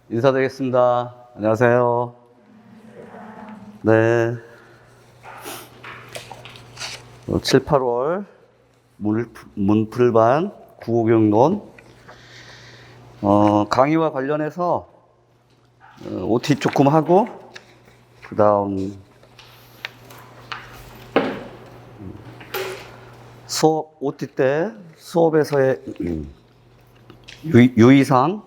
인사드리겠습니다. 안녕하세요. 네. 7, 8월 문풀반 구호경론 강의와 관련해서 OT 조금 하고 그 다음 수업 OT 때 수업에서의 유의사항,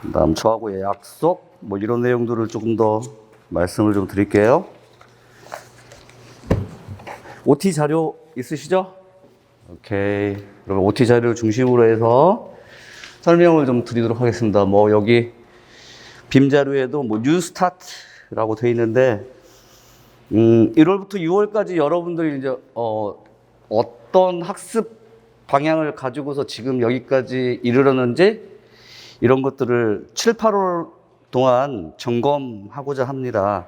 그 다음 저하고의 약속 뭐 이런 내용들을 조금 더 말씀을 좀 드릴게요. OT 자료 있으시죠? 오케이. 그러면 OT 자료를 중심으로 해서 설명을 좀 드리도록 하겠습니다. 뭐 여기 빔 자료에도 뭐 뉴스타트라고 되어 있는데 1월부터 6월까지 여러분들이 이제 어떤 학습 방향을 가지고서 지금 여기까지 이르렀는지 이런 것들을 7, 8월 동안 점검하고자 합니다.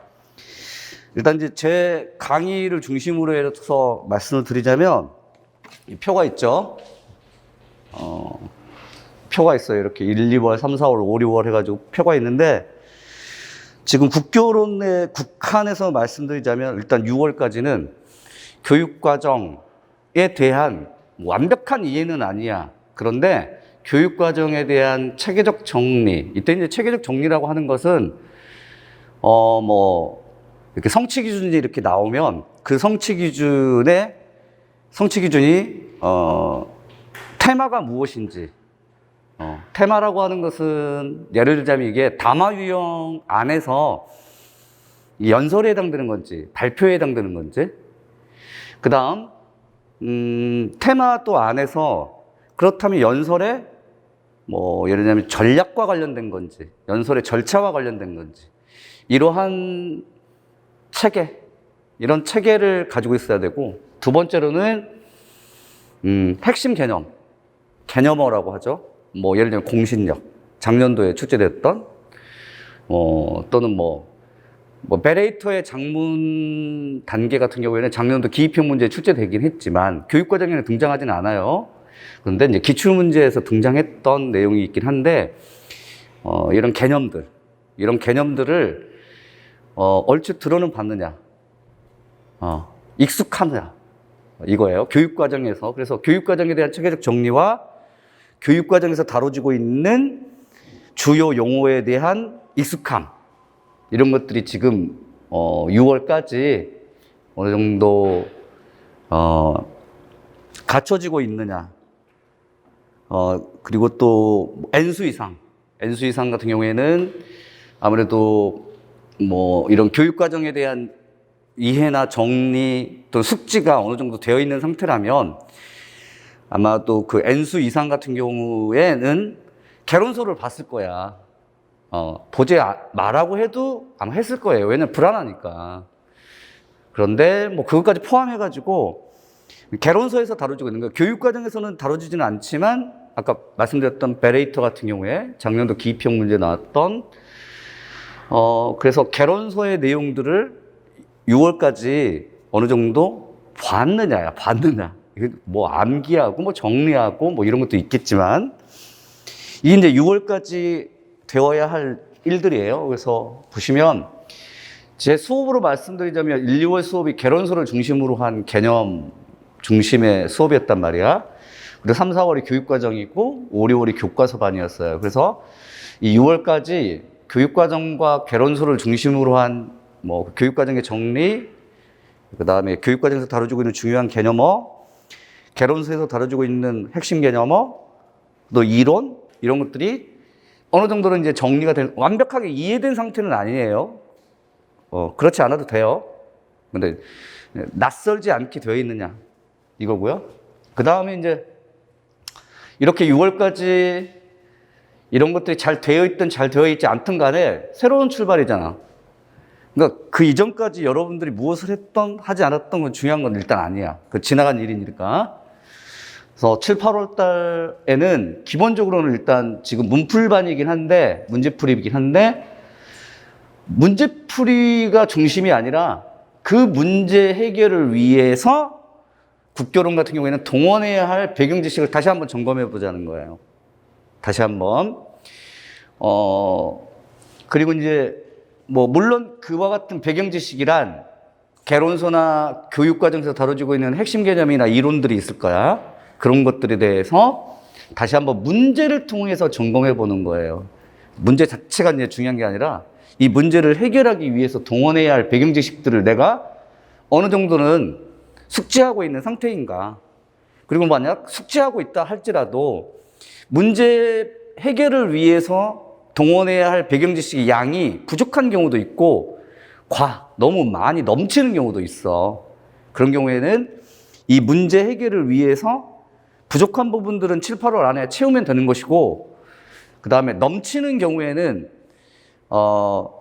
일단 이제 제 강의를 중심으로 해서 말씀을 드리자면 이 표가 있죠. 표가 있어요. 이렇게 1, 2월, 3, 4월, 5, 6월 해가지고 표가 있는데 지금 국교론에 국한해서 말씀드리자면 일단 6월까지는 교육과정에 대한 완벽한 이해는 아니야. 그런데 교육과정에 대한 체계적 정리. 이때 이제 체계적 정리라고 하는 것은 뭐 이렇게 성취 기준이 이렇게 나오면 그 성취 기준이 테마가 무엇인지. 테마라고 하는 것은 예를 들자면 이게 담화 유형 안에서 연설에 해당되는 건지 발표에 해당되는 건지 그 다음 테마 또 안에서 그렇다면 연설에 뭐 예를 들자면 전략과 관련된 건지 연설의 절차와 관련된 건지 이러한 체계 이런 체계를 가지고 있어야 되고 두 번째로는 핵심 개념어라고 하죠. 뭐 예를 들면 공신력 작년도에 출제됐던 또는 베레이터의 장문 단계 같은 경우에는 작년도 기입형 문제에 출제되긴 했지만 교육과정에는 등장하지는 않아요. 그런데 이제 기출문제에서 등장했던 내용이 있긴 한데 이런 개념들을 얼추 들어는 봤느냐, 익숙하느냐 이거예요. 교육과정에서. 그래서 교육과정에 대한 체계적 정리와 교육과정에서 다뤄지고 있는 주요 용어에 대한 익숙함 이런 것들이 지금 6월까지 어느 정도 갖춰지고 있느냐. 그리고 또 N수 이상 같은 경우에는 아무래도 뭐 이런 교육과정에 대한 이해나 정리 또 숙지가 어느 정도 되어 있는 상태라면 아마도 그 N수 이상 같은 경우에는 개론서를 봤을 거야. 보지 말라고 해도 아마 했을 거예요. 왜냐면 불안하니까. 그런데 뭐 그것까지 포함해가지고 개론서에서 다뤄지고 있는 거예요. 교육과정에서는 다뤄지지는 않지만 아까 말씀드렸던 베레이터 같은 경우에 작년도 기입형 문제 나왔던 그래서 개론서의 내용들을 6월까지 어느 정도 봤느냐. 뭐 암기하고 뭐 정리하고 뭐 이런 것도 있겠지만 이게 이제 6월까지 되어야 할 일들이에요. 그래서 보시면 제 수업으로 말씀드리자면 1, 2월 수업이 개론서를 중심으로 한 개념 중심의 수업이었단 말이야. 그리고 3, 4월이 교육과정이고 5, 6월이 교과서반이었어요. 그래서 이 6월까지 교육과정과 개론서를 중심으로 한 뭐 교육과정의 정리, 그 다음에 교육과정에서 다뤄지고 있는 중요한 개념어, 개론서에서 다뤄지고 있는 핵심 개념어, 또 이론 이런 것들이 어느 정도는 이제 정리가 된 완벽하게 이해된 상태는 아니에요. 그렇지 않아도 돼요. 근데 낯설지 않게 되어 있느냐 이거고요. 그 다음에 이제 이렇게 6월까지 이런 것들이 잘 되어 있든 잘 되어 있지 않든 간에 새로운 출발이잖아. 그러니까 그 이전까지 여러분들이 무엇을 했던 하지 않았던 건 중요한 건 일단 아니야. 그 지나간 일이니까. 그래서 7, 8월 달에는 기본적으로는 일단 지금 문풀반이긴 한데 문제풀이이긴 한데 문제풀이가 중심이 아니라 그 문제 해결을 위해서 국교론 같은 경우에는 동원해야 할 배경 지식을 다시 한번 점검해 보자는 거예요. 다시 한번. 그리고 이제 뭐 물론 그와 같은 배경 지식이란 개론서나 교육 과정에서 다뤄지고 있는 핵심 개념이나 이론들이 있을 거야. 그런 것들에 대해서 다시 한번 문제를 통해서 점검해 보는 거예요. 문제 자체가 이제 중요한 게 아니라 이 문제를 해결하기 위해서 동원해야 할 배경 지식들을 내가 어느 정도는 숙지하고 있는 상태인가. 그리고 만약 숙지하고 있다 할지라도 문제 해결을 위해서 동원해야 할 배경 지식의 양이 부족한 경우도 있고 너무 많이 넘치는 경우도 있어. 그런 경우에는 이 문제 해결을 위해서 부족한 부분들은 7, 8월 안에 채우면 되는 것이고, 그 다음에 넘치는 경우에는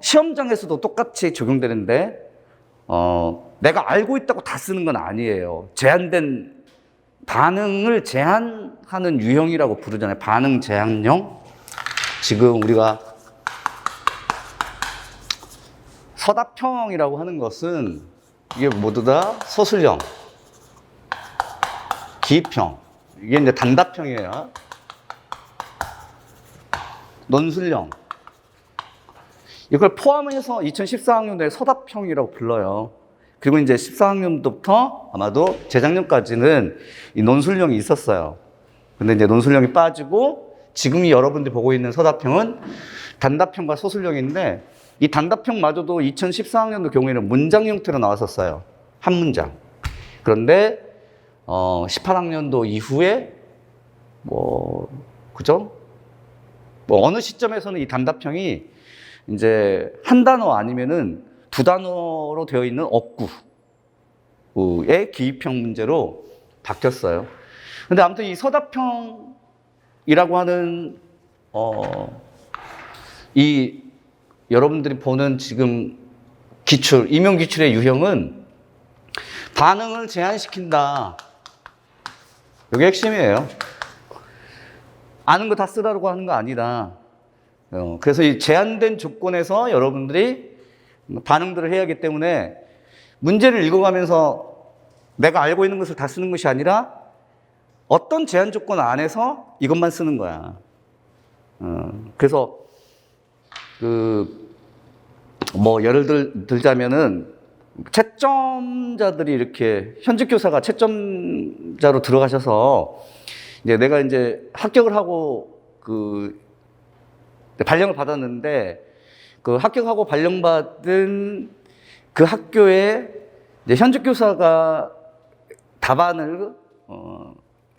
시험장에서도 똑같이 적용되는데 내가 알고 있다고 다 쓰는 건 아니에요. 제한된 반응을 제한하는 유형이라고 부르잖아요. 반응 제한형. 지금 우리가 서답형이라고 하는 것은 이게 모두 다 서술형, 기입형, 이게 이제 단답형이에요. 논술형. 이걸 포함해서 2014학년도에 서답형이라고 불러요. 그리고 이제 14학년도부터 아마도 재작년까지는 이 논술형이 있었어요. 근데 이제 논술형이 빠지고 지금 여러분들이 보고 있는 서답형은 단답형과 서술형인데 이 단답형마저도 2014학년도 경우에는 문장 형태로 나왔었어요. 한 문장. 그런데 18학년도 이후에 그죠? 어느 시점에서는 이 단답형이 이제 한 단어 아니면은 두 단어로 되어 있는 어구의 기입형 문제로 바뀌었어요. 근데 아무튼 이 서답형이라고 하는 이 여러분들이 보는 지금 기출, 임용 기출의 유형은 반응을 제한시킨다. 이게 핵심이에요. 아는 거 다 쓰라고 하는 거 아니다. 그래서 이 제한된 조건에서 여러분들이 반응들을 해야 하기 때문에 문제를 읽어가면서 내가 알고 있는 것을 다 쓰는 것이 아니라 어떤 제한 조건 안에서 이것만 쓰는 거야. 그래서 예를 들자면은 채점자들이 이렇게 현직 교사가 채점자로 들어가셔서 이제 내가 이제 합격을 하고 발령을 받았는데 그 합격하고 발령받은 그 학교에 이제 현직 교사가 답안을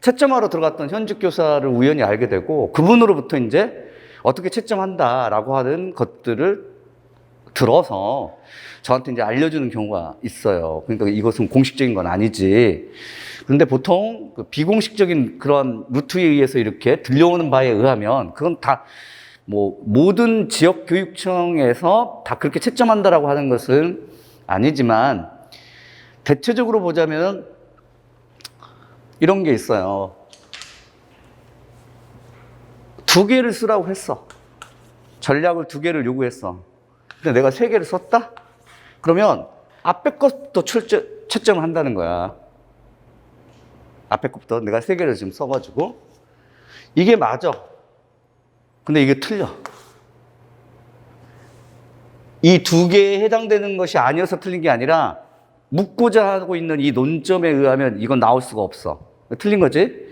채점하러 들어갔던 현직 교사를 우연히 알게 되고 그분으로부터 이제 어떻게 채점한다라고 하는 것들을 들어서 저한테 이제 알려주는 경우가 있어요. 그러니까 이것은 공식적인 건 아니지. 그런데 보통 비공식적인 그런 루트에 의해서 이렇게 들려오는 바에 의하면 그건 다 모든 지역 교육청에서 다 그렇게 채점한다라고 하는 것은 아니지만 대체적으로 보자면 이런 게 있어요. 2개를 쓰라고 했어. 전략을 2개를 요구했어. 근데 내가 3개를 썼다? 그러면 앞에 것부터 채점을 한다는 거야. 앞에 것부터 내가 3개를 지금 써가지고 이게 맞아. 근데 이게 틀려. 이 2개에 해당되는 것이 아니어서 틀린 게 아니라 묻고자 하고 있는 이 논점에 의하면 이건 나올 수가 없어. 틀린 거지?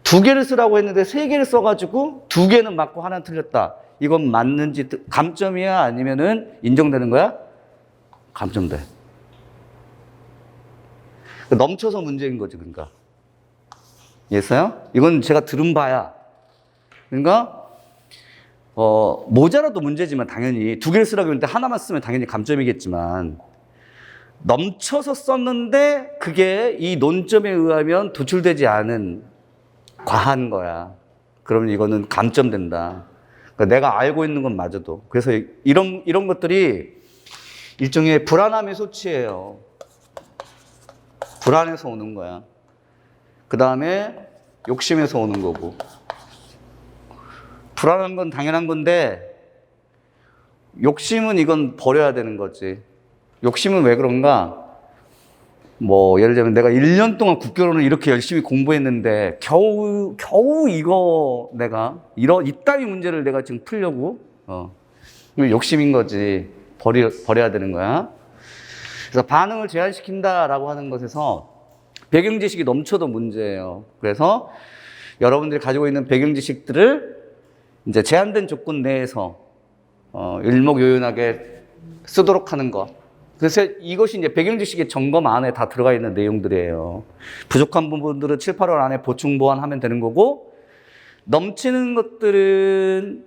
2개를 쓰라고 했는데 3개를 써가지고 2개는 맞고 하나는 틀렸다. 이건 맞는지 감점이야? 아니면은 인정되는 거야? 감점돼. 넘쳐서 문제인 거지, 그러니까. 이해했어요? 이건 제가 들은 바야. 그러니까 모자라도 문제지만 당연히 2개를 쓰라고 했는데 하나만 쓰면 당연히 감점이겠지만 넘쳐서 썼는데 그게 이 논점에 의하면 도출되지 않은 과한 거야. 그러면 이거는 감점된다. 그러니까 내가 알고 있는 건 맞아도. 그래서 이런 것들이 일종의 불안함의 소치예요. 불안해서 오는 거야. 그 다음에 욕심에서 오는 거고. 불안한 건 당연한 건데 욕심은 이건 버려야 되는 거지. 욕심은 왜 그런가? 뭐 예를 들면 내가 1년 동안 국교론을 이렇게 열심히 공부했는데 겨우 이거 내가 이따위 문제를 내가 지금 풀려고 이거 욕심인 거지. 버려야 되는 거야. 그래서 반응을 제한시킨다라고 하는 것에서 배경 지식이 넘쳐도 문제예요. 그래서 여러분들이 가지고 있는 배경 지식들을 이제 제한된 조건 내에서 일목요연하게 쓰도록 하는 것. 그래서 이것이 이제 배경 지식의 점검 안에 다 들어가 있는 내용들이에요. 부족한 부분들은 7, 8월 안에 보충 보완하면 되는 거고, 넘치는 것들은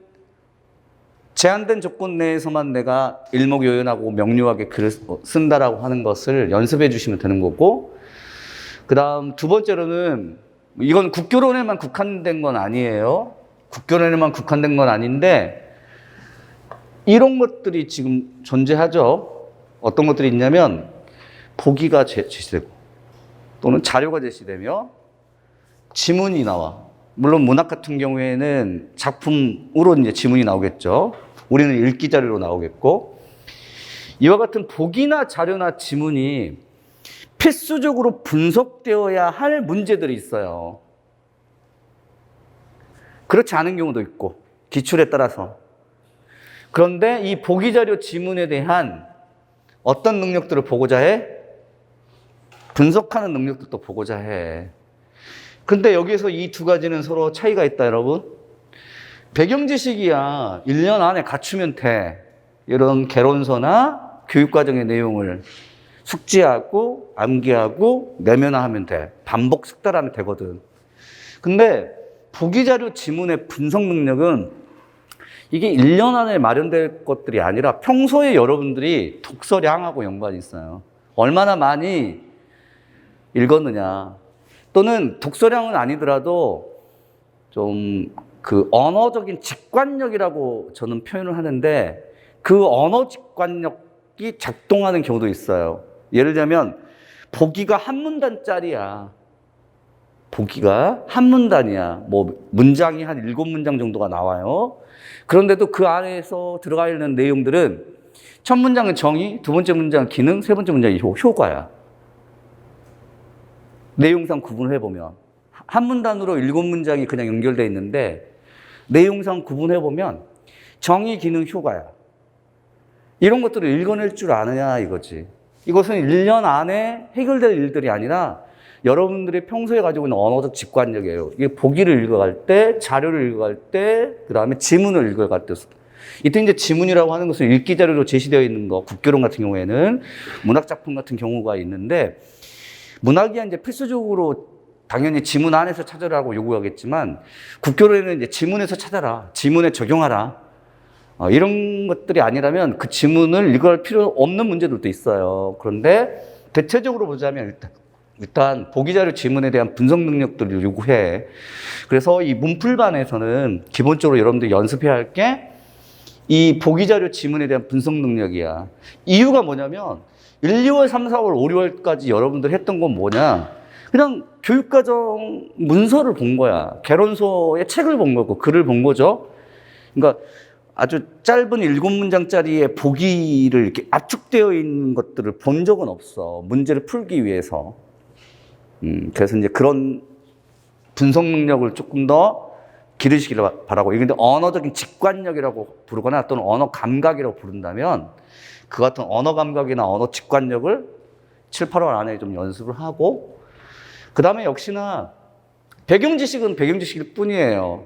제한된 조건 내에서만 내가 일목요연하고 명료하게 글을 쓴다라고 하는 것을 연습해 주시면 되는 거고, 그 다음 두 번째로는 이건 국교론에만 국한된 건 아니에요. 국교론에만 국한된 건 아닌데 이런 것들이 지금 존재하죠. 어떤 것들이 있냐면 보기가 제시되고 또는 자료가 제시되며 지문이 나와. 물론 문학 같은 경우에는 작품으로 이제 지문이 나오겠죠. 우리는 읽기 자료로 나오겠고, 이와 같은 보기나 자료나 지문이 필수적으로 분석되어야 할 문제들이 있어요. 그렇지 않은 경우도 있고, 기출에 따라서. 그런데 이 보기 자료 지문에 대한 어떤 능력들을 보고자 해? 분석하는 능력들도 보고자 해. 근데 여기에서 이 두 가지는 서로 차이가 있다, 여러분. 배경 지식이야 1년 안에 갖추면 돼. 이런 개론서나 교육과정의 내용을 숙지하고 암기하고 내면화하면 돼. 반복 숙달하면 되거든. 근데 보기자료 지문의 분석 능력은 이게 1년 안에 마련될 것들이 아니라 평소에 여러분들이 독서량하고 연관이 있어요. 얼마나 많이 읽었느냐. 또는 독서량은 아니더라도 좀 그 언어적인 직관력이라고 저는 표현을 하는데, 그 언어 직관력이 작동하는 경우도 있어요. 예를 들면 보기가 한 문단짜리야. 보기가 한 문단이야. 뭐 문장이 한 7문장 정도가 나와요. 그런데도 그 안에서 들어가 있는 내용들은 첫 문장은 정의, 두 번째 문장은 기능, 세 번째 문장이 효과야. 내용상 구분을 해보면 한 문단으로 7문장이 그냥 연결되어 있는데 내용상 구분해보면 정의, 기능, 효과야. 이런 것들을 읽어낼 줄 아느냐 이거지. 이것은 1년 안에 해결될 일들이 아니라 여러분들이 평소에 가지고 있는 언어적 직관력이에요. 이게 보기를 읽어갈 때, 자료를 읽어갈 때, 그 다음에 지문을 읽어갈 때. 이때 이제 지문이라고 하는 것은 읽기 자료로 제시되어 있는 거, 국교론 같은 경우에는 문학작품 같은 경우가 있는데, 문학이야 이제 필수적으로 당연히 지문 안에서 찾으라고 요구하겠지만, 국교론에는 이제 지문에서 찾아라, 지문에 적용하라. 이런 것들이 아니라면 그 지문을 읽어갈 필요 없는 문제들도 있어요. 그런데 대체적으로 보자면 일단 보기자료 지문에 대한 분석 능력들을 요구해. 그래서 이 문풀반에서는 기본적으로 여러분들이 연습해야 할 게 이 보기자료 지문에 대한 분석 능력이야. 이유가 뭐냐면 1, 2월, 3, 4월, 5, 6월까지 여러분들 했던 건 뭐냐? 그냥 교육과정 문서를 본 거야. 개론서의 책을 본 거고 글을 본 거죠. 그러니까 아주 짧은 7문장짜리의 보기를 이렇게 압축되어 있는 것들을 본 적은 없어. 문제를 풀기 위해서. 그래서 이제 그런 분석 능력을 조금 더 기르시길 바라고. 이게 근데 언어적인 직관력이라고 부르거나 또는 언어 감각이라고 부른다면 그 같은 언어 감각이나 언어 직관력을 7, 8월 안에 좀 연습을 하고, 그 다음에 역시나 배경 지식은 배경 지식일 뿐이에요.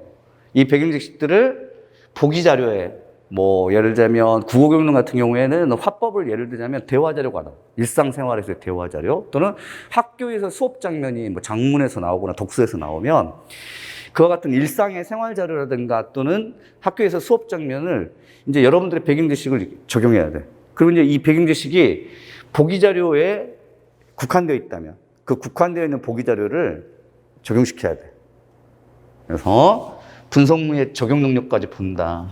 이 배경 지식들을 보기 자료에 뭐 예를 들면 국어교육론 같은 경우에는 화법을 예를 들자면 대화 자료가 나와. 일상생활에서의 대화 자료 또는 학교에서 수업 장면이 뭐 장문에서 나오거나 독서에서 나오면 그와 같은 일상의 생활 자료라든가 또는 학교에서 수업 장면을 이제 여러분들의 배경 지식을 적용해야 돼. 그리고 이제 이 배경 지식이 보기 자료에 국한되어 있다면 그 국한되어 있는 보기 자료를 적용시켜야 돼. 그래서 분석문의 적용 능력까지 본다.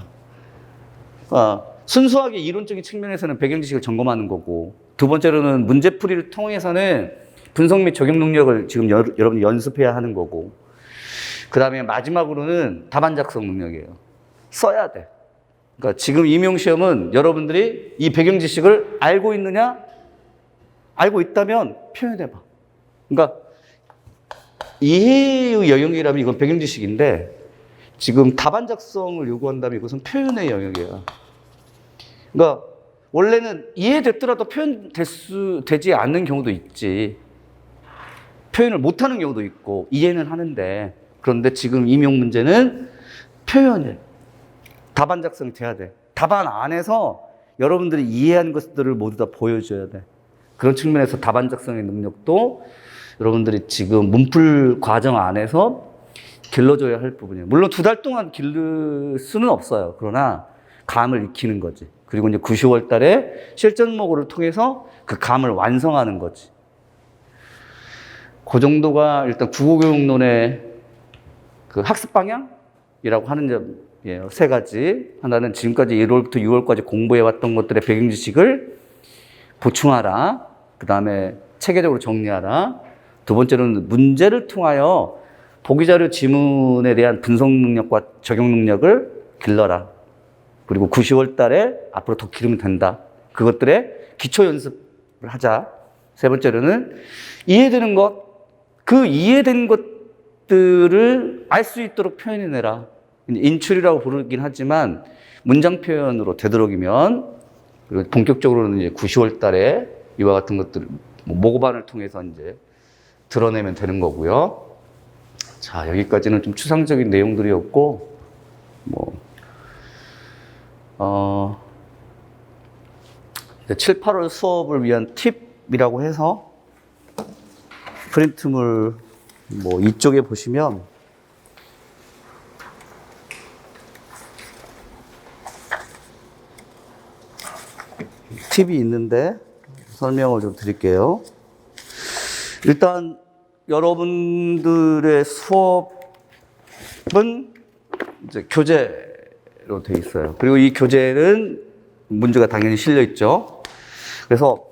그러니까 순수하게 이론적인 측면에서는 배경 지식을 점검하는 거고, 두 번째로는 문제풀이를 통해서는 분석 및 적용 능력을 지금 여러분이 연습해야 하는 거고, 그 다음에 마지막으로는 답안 작성 능력이에요. 써야 돼. 그러니까 지금 임용시험은 여러분들이 이 배경 지식을 알고 있느냐, 알고 있다면 표현해봐. 그러니까 이해의 영역이라면 이건 배경지식인데 지금 답안 작성을 요구한다면 이것은 표현의 영역이야. 그러니까 원래는 이해됐더라도 되지 않는 경우도 있지. 표현을 못하는 경우도 있고 이해는 하는데 그런데 지금 임용 문제는 표현을 답안 작성이 돼야 돼. 답안 안에서 여러분들이 이해한 것들을 모두 다 보여줘야 돼. 그런 측면에서 답안 작성의 능력도 여러분들이 지금 문풀 과정 안에서 길러줘야 할 부분이에요. 물론 2달 동안 기를 수는 없어요. 그러나 감을 익히는 거지. 그리고 이제 9, 10월 달에 실전 모고를 통해서 그 감을 완성하는 거지. 그 정도가 일단 국어교육론의 그 학습 방향이라고 하는 점이에요. 3가지. 하나는 지금까지 1월부터 6월까지 공부해왔던 것들의 배경 지식을 보충하라. 그 다음에 체계적으로 정리하라. 2번째로는 문제를 통하여 보기자료 지문에 대한 분석 능력과 적용 능력을 길러라. 그리고 9, 10월 달에 앞으로 더 기르면 된다. 그것들의 기초 연습을 하자. 3번째로는 이해되는 것, 그 이해된 것들을 알 수 있도록 표현해내라. 인출이라고 부르긴 하지만 문장 표현으로 되도록이면 그리고 본격적으로는 이제 9, 10월 달에 이와 같은 것들을 모고반을 통해서 이제 드러내면 되는 거고요. 자, 여기까지는 좀 추상적인 내용들이었고, 7, 8월 수업을 위한 팁이라고 해서 프린트물 이쪽에 보시면 팁이 있는데 설명을 좀 드릴게요. 일단 여러분들의 수업은 이제 교재로 되어 있어요. 그리고 이 교재는 문제가 당연히 실려 있죠. 그래서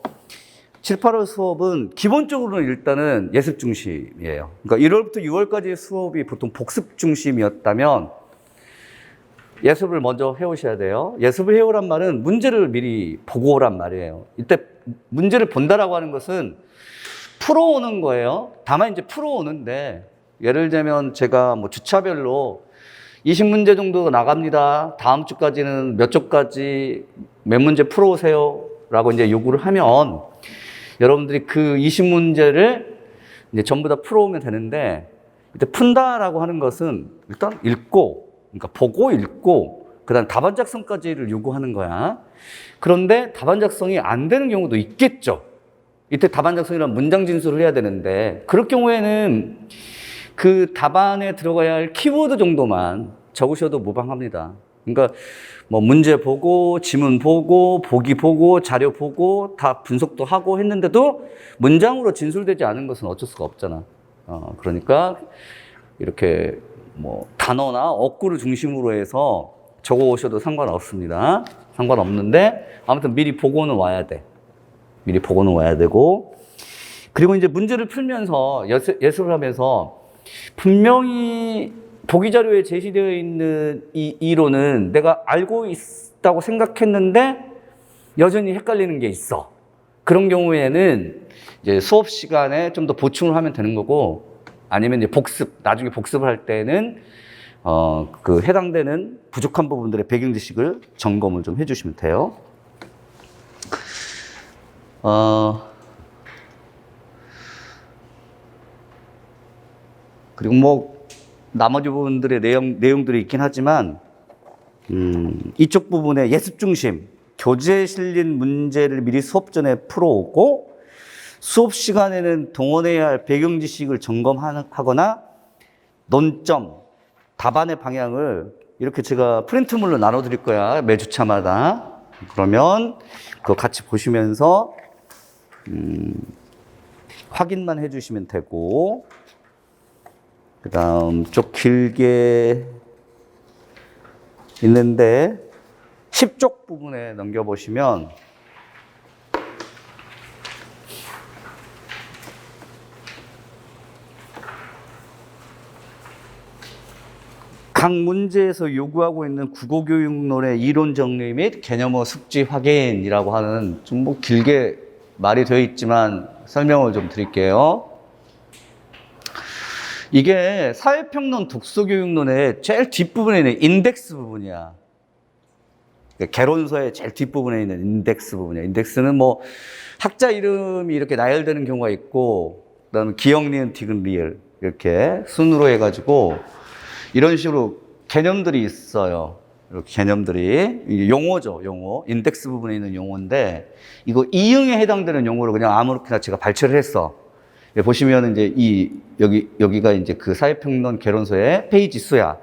7, 8월 수업은 기본적으로는 일단은 예습 중심이에요. 그러니까 1월부터 6월까지의 수업이 보통 복습 중심이었다면 예습을 먼저 해오셔야 돼요. 예습을 해오란 말은 문제를 미리 보고 오란 말이에요. 이때 문제를 본다라고 하는 것은 풀어오는 거예요. 다만 이제 풀어오는데 예를 들면 제가 주차별로 20문제 정도 나갑니다. 다음 주까지는 몇 쪽까지 몇 문제 풀어오세요. 라고 이제 요구를 하면 여러분들이 그 20문제를 이제 전부 다 풀어오면 되는데 이때 푼다라고 하는 것은 일단 읽고, 그러니까 보고 읽고, 그 다음 답안 작성까지를 요구하는 거야. 그런데 답안 작성이 안 되는 경우도 있겠죠. 이때 답안 작성이란 문장 진술을 해야 되는데 그럴 경우에는 그 답안에 들어가야 할 키워드 정도만 적으셔도 무방합니다. 그러니까 문제 보고 지문 보고 보기 보고 자료 보고 다 분석도 하고 했는데도 문장으로 진술되지 않은 것은 어쩔 수가 없잖아. 그러니까 이렇게 단어나 어구를 중심으로 해서 적어 오셔도 상관없습니다. 상관없는데 아무튼 미리 보고는 와야 돼. 미리 보고는 와야 되고, 그리고 이제 문제를 풀면서 예습을 하면서 분명히 보기 자료에 제시되어 있는 이 이론은 내가 알고 있다고 생각했는데 여전히 헷갈리는 게 있어. 그런 경우에는 이제 수업 시간에 좀 더 보충을 하면 되는 거고, 아니면 이제 나중에 복습을 할 때는 그 해당되는 부족한 부분들의 배경 지식을 점검을 좀 해주시면 돼요. 그리고 나머지 부분들의 내용들이 있긴 하지만, 이쪽 부분의 예습 중심, 교재에 실린 문제를 미리 수업 전에 풀어오고, 수업 시간에는 동원해야 할 배경 지식을 점검하거나, 논점, 답안의 방향을 이렇게 제가 프린트물로 나눠드릴 거야. 매주차마다. 그러면 그거 같이 보시면서, 확인만 해주시면 되고, 그 다음 좀 길게 있는데 10쪽 부분에 넘겨보시면 각 문제에서 요구하고 있는 국어교육론의 이론 정리 및 개념어 숙지 확인이라고 하는 좀 길게 말이 되어 있지만 설명을 좀 드릴게요. 이게 사회평론 독서교육론의 제일 뒷부분에 있는 인덱스 부분이야. 개론서의 제일 뒷부분에 있는 인덱스 부분이야. 인덱스는 뭐 학자 이름이 이렇게 나열되는 경우가 있고, 그다음에 기역, 니은, 디귿, 리을 이렇게 순으로 해가지고 이런 식으로 개념들이 있어요. 이렇게 개념들이 이게 용어죠, 용어. 인덱스 부분에 있는 용어인데 이거 이응에 해당되는 용어를 그냥 아무렇게나 제가 발췌를 했어. 보시면 이제 여기가 이제 그 사회평론 개론서의 페이지 수야.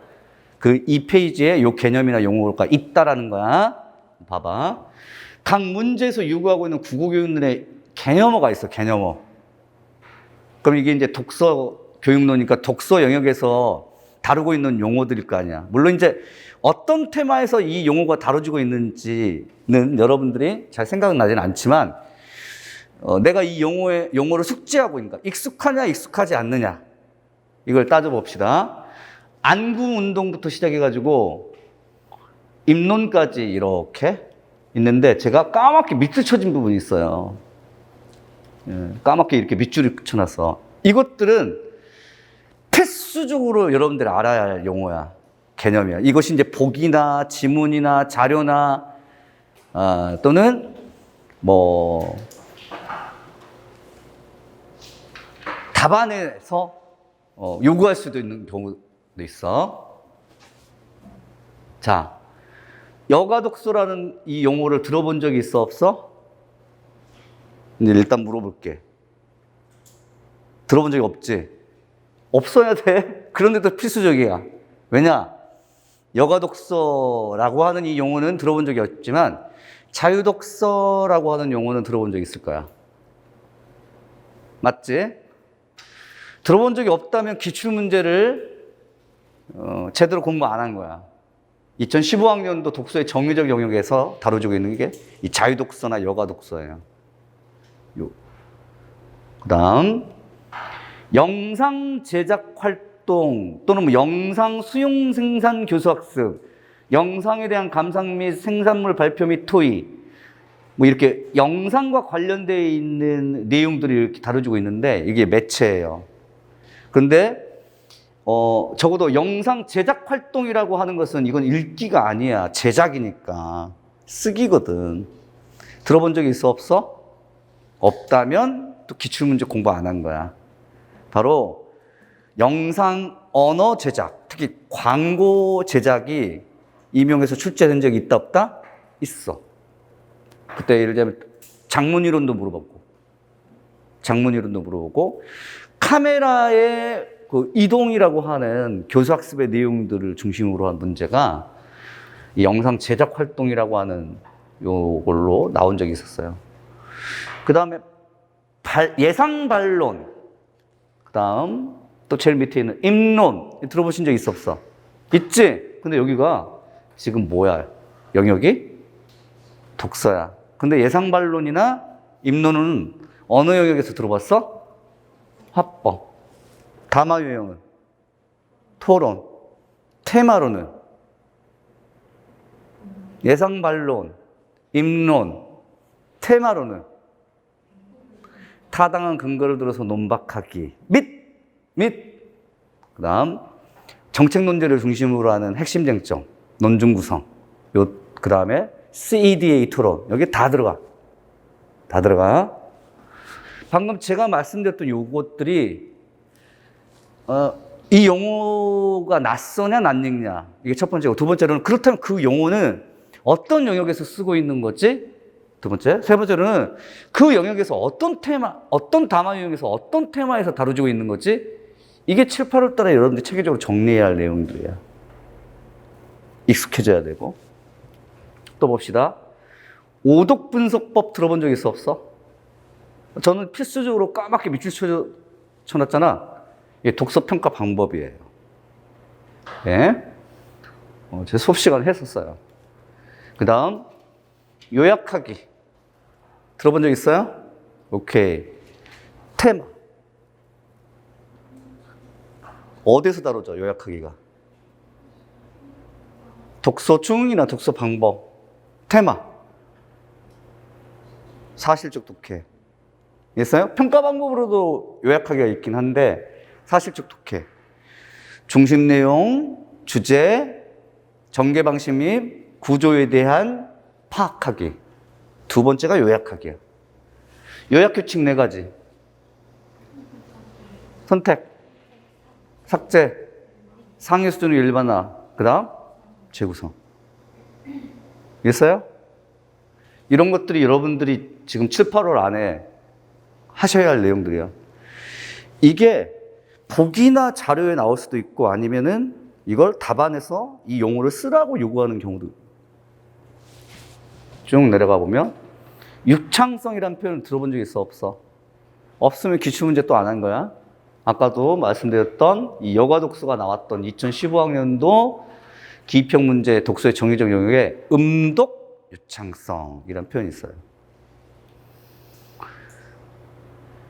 이 페이지에 요 개념이나 용어가 있다라는 거야. 봐봐. 각 문제에서 요구하고 있는 국어교육론의 개념어가 있어, 개념어. 그럼 이게 이제 독서 교육론이니까 독서 영역에서 다루고 있는 용어들일 거 아니야. 물론 이제 어떤 테마에서 이 용어가 다뤄지고 있는지는 여러분들이 잘 생각은 나지는 않지만, 내가 이 용어를 숙지하고 있는가, 익숙하냐, 익숙하지 않느냐, 이걸 따져봅시다. 안구운동부터 시작해가지고 입론까지 이렇게 있는데 제가 까맣게 밑줄 쳐진 부분이 있어요. 까맣게 이렇게 밑줄을 쳐놨어. 이것들은 필수적으로 여러분들이 알아야 할 용어야. 개념이야. 이것이 이제 보기나 지문이나 자료나 또는 뭐 답안에서 요구할 수도 있는 경우도 있어. 자, 여가독서라는 이 용어를 들어본 적이 있어, 없어? 이제 일단 물어볼게. 들어본 적이 없지? 없어야 돼. 그런데도 필수적이야. 왜냐? 여가독서라고 하는 이 용어는 들어본 적이 없지만 자유독서라고 하는 용어는 들어본 적이 있을 거야. 맞지? 들어본 적이 없다면 기출문제를 제대로 공부 안 한 거야. 2015학년도 독서의 정의적 영역에서 다뤄지고 있는 게 이 자유독서나 여가독서예요. 그 다음 영상 제작 활동 또는 뭐 영상 수용 생산 교수학습, 영상에 대한 감상 및 생산물 발표 및 토의, 뭐 이렇게 영상과 관련되어 있는 내용들이 이렇게 다뤄지고 있는데 이게 매체예요. 그런데 적어도 영상 제작 활동이라고 하는 것은 이건 읽기가 아니야. 제작이니까 쓰기거든. 들어본 적이 있어, 없어? 없다면 또 기출문제 공부 안 한 거야. 바로 영상 언어 제작, 특히 광고 제작이 임용에서 출제된 적이 있다, 없다? 있어. 그때 예를 들면 장문이론도 물어보고 카메라의 그 이동이라고 하는 교수학습의 내용들을 중심으로 한 문제가 이 영상 제작 활동이라고 하는 요걸로 나온 적이 있었어요. 그 다음에 예상 반론, 그 다음 또 제일 밑에 있는 입론 들어보신 적 있어, 없어? 있지? 근데 여기가 지금 뭐야? 영역이 독서야. 근데 예상 반론이나 입론은 어느 영역에서 들어봤어? 화법. 담화 유형은 토론. 테마로는 예상 반론, 입론, 테마로는 타당한 근거를 들어서 논박하기 및 그다음 정책 논제를 중심으로 하는 핵심 쟁점, 논중 구성. 그다음에 CEDA 토론. 여기 다 들어가. 방금 제가 말씀드렸던 요것들이 이 용어가 낯서냐 낯익냐. 이게 첫 번째고, 두 번째로는 그렇다면 그 용어는 어떤 영역에서 쓰고 있는 거지? 두 번째. 세 번째로는 그 영역에서 어떤 테마, 어떤 담화 유형에서 어떤 테마에서 다뤄지고 있는 거지? 이게 7, 8월 달에 여러분들이 체계적으로 정리해야 할 내용들이야. 익숙해져야 되고. 또 봅시다. 오독 분석법 들어본 적 있어, 없어? 저는 필수적으로 까맣게 밑줄 쳐놨잖아. 이게 독서 평가 방법이에요. 예? 제 수업 시간에 했었어요. 그 다음, 요약하기. 들어본 적 있어요? 오케이. 테마. 어디서 다루죠, 요약하기가? 독서 중이나 독서 방법. 테마. 사실적 독해. 있어요? 평가 방법으로도 요약하기가 있긴 한데 사실적 독해. 중심 내용, 주제, 전개 방식 및 구조에 대한 파악하기. 두 번째가 요약하기야. 요약 규칙 4가지. 선택, 삭제, 상위 수준의 일반화, 그 다음 재구성. 있어요? 이런 것들이 여러분들이 지금 7, 8월 안에 하셔야 할 내용들이야. 이게 보기나 자료에 나올 수도 있고 아니면은 이걸 답안에서 이 용어를 쓰라고 요구하는 경우도 쭉 내려가 보면 유창성이라는 표현을 들어본 적 있어? 없어? 없으면 기출문제 또 안 한 거야. 아까도 말씀드렸던 이 여가 독서가 나왔던 2015학년도 기입형 문제 독서의 정의적 영역에 음독 유창성이라는 표현이 있어요.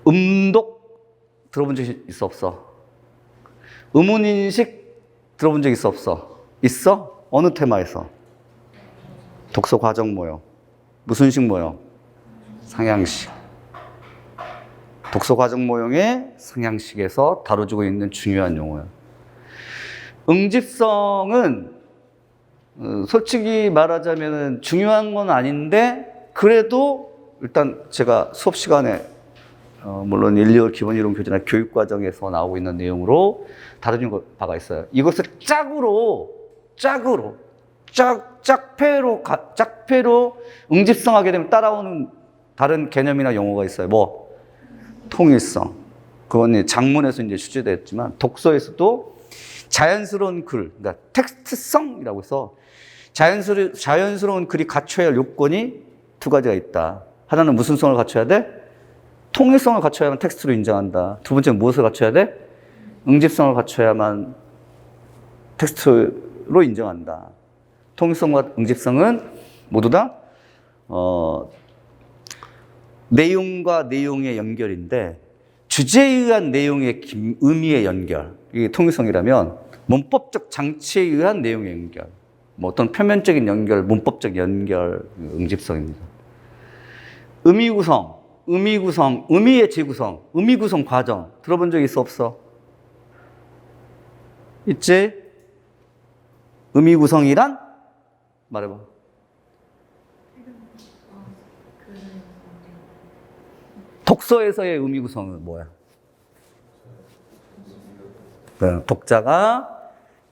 음독 들어본 적 있어? 없어? 의문인식 들어본 적 있어? 없어? 있어? 어느 테마에서? 독서 과정 모형. 무슨 식 모형? 상향식. 독서 과정 모형의 상향식에서 다뤄지고 있는 중요한 용어예요. 응집성은 솔직히 말하자면 중요한 건 아닌데 그래도 일단 제가 수업 시간에 물론 1, 2월 기본 이론 교재나 교육 과정에서 나오고 있는 내용으로 다뤄진 바가 있어요. 이것을 짝패로 응집성하게 되면 따라오는 다른 개념이나 용어가 있어요. 뭐 통일성. 그건 장문에서 이제 출제됐지만 독서에서도 자연스러운 글, 그러니까 텍스트성이라고 해서 자연스러운 글이 갖춰야 할 요건이 2가지가 있다. 하나는 무슨 성을 갖춰야 돼? 통일성을 갖춰야만 텍스트로 인정한다. 두 번째는 무엇을 갖춰야 돼? 응집성을 갖춰야만 텍스트로 인정한다. 통일성과 응집성은 모두 다 내용과 내용의 연결인데 주제에 의한 내용의 의미의 연결. 이게 통일성이라면 문법적 장치에 의한 내용의 연결. 뭐 어떤 표면적인 연결, 문법적 연결, 응집성입니다. 의미구성, 의미의 재구성, 의미구성 과정 들어본 적 있어? 없어? 있지? 의미구성이란? 말해봐. 독서에서의 의미구성은 뭐야? 독자가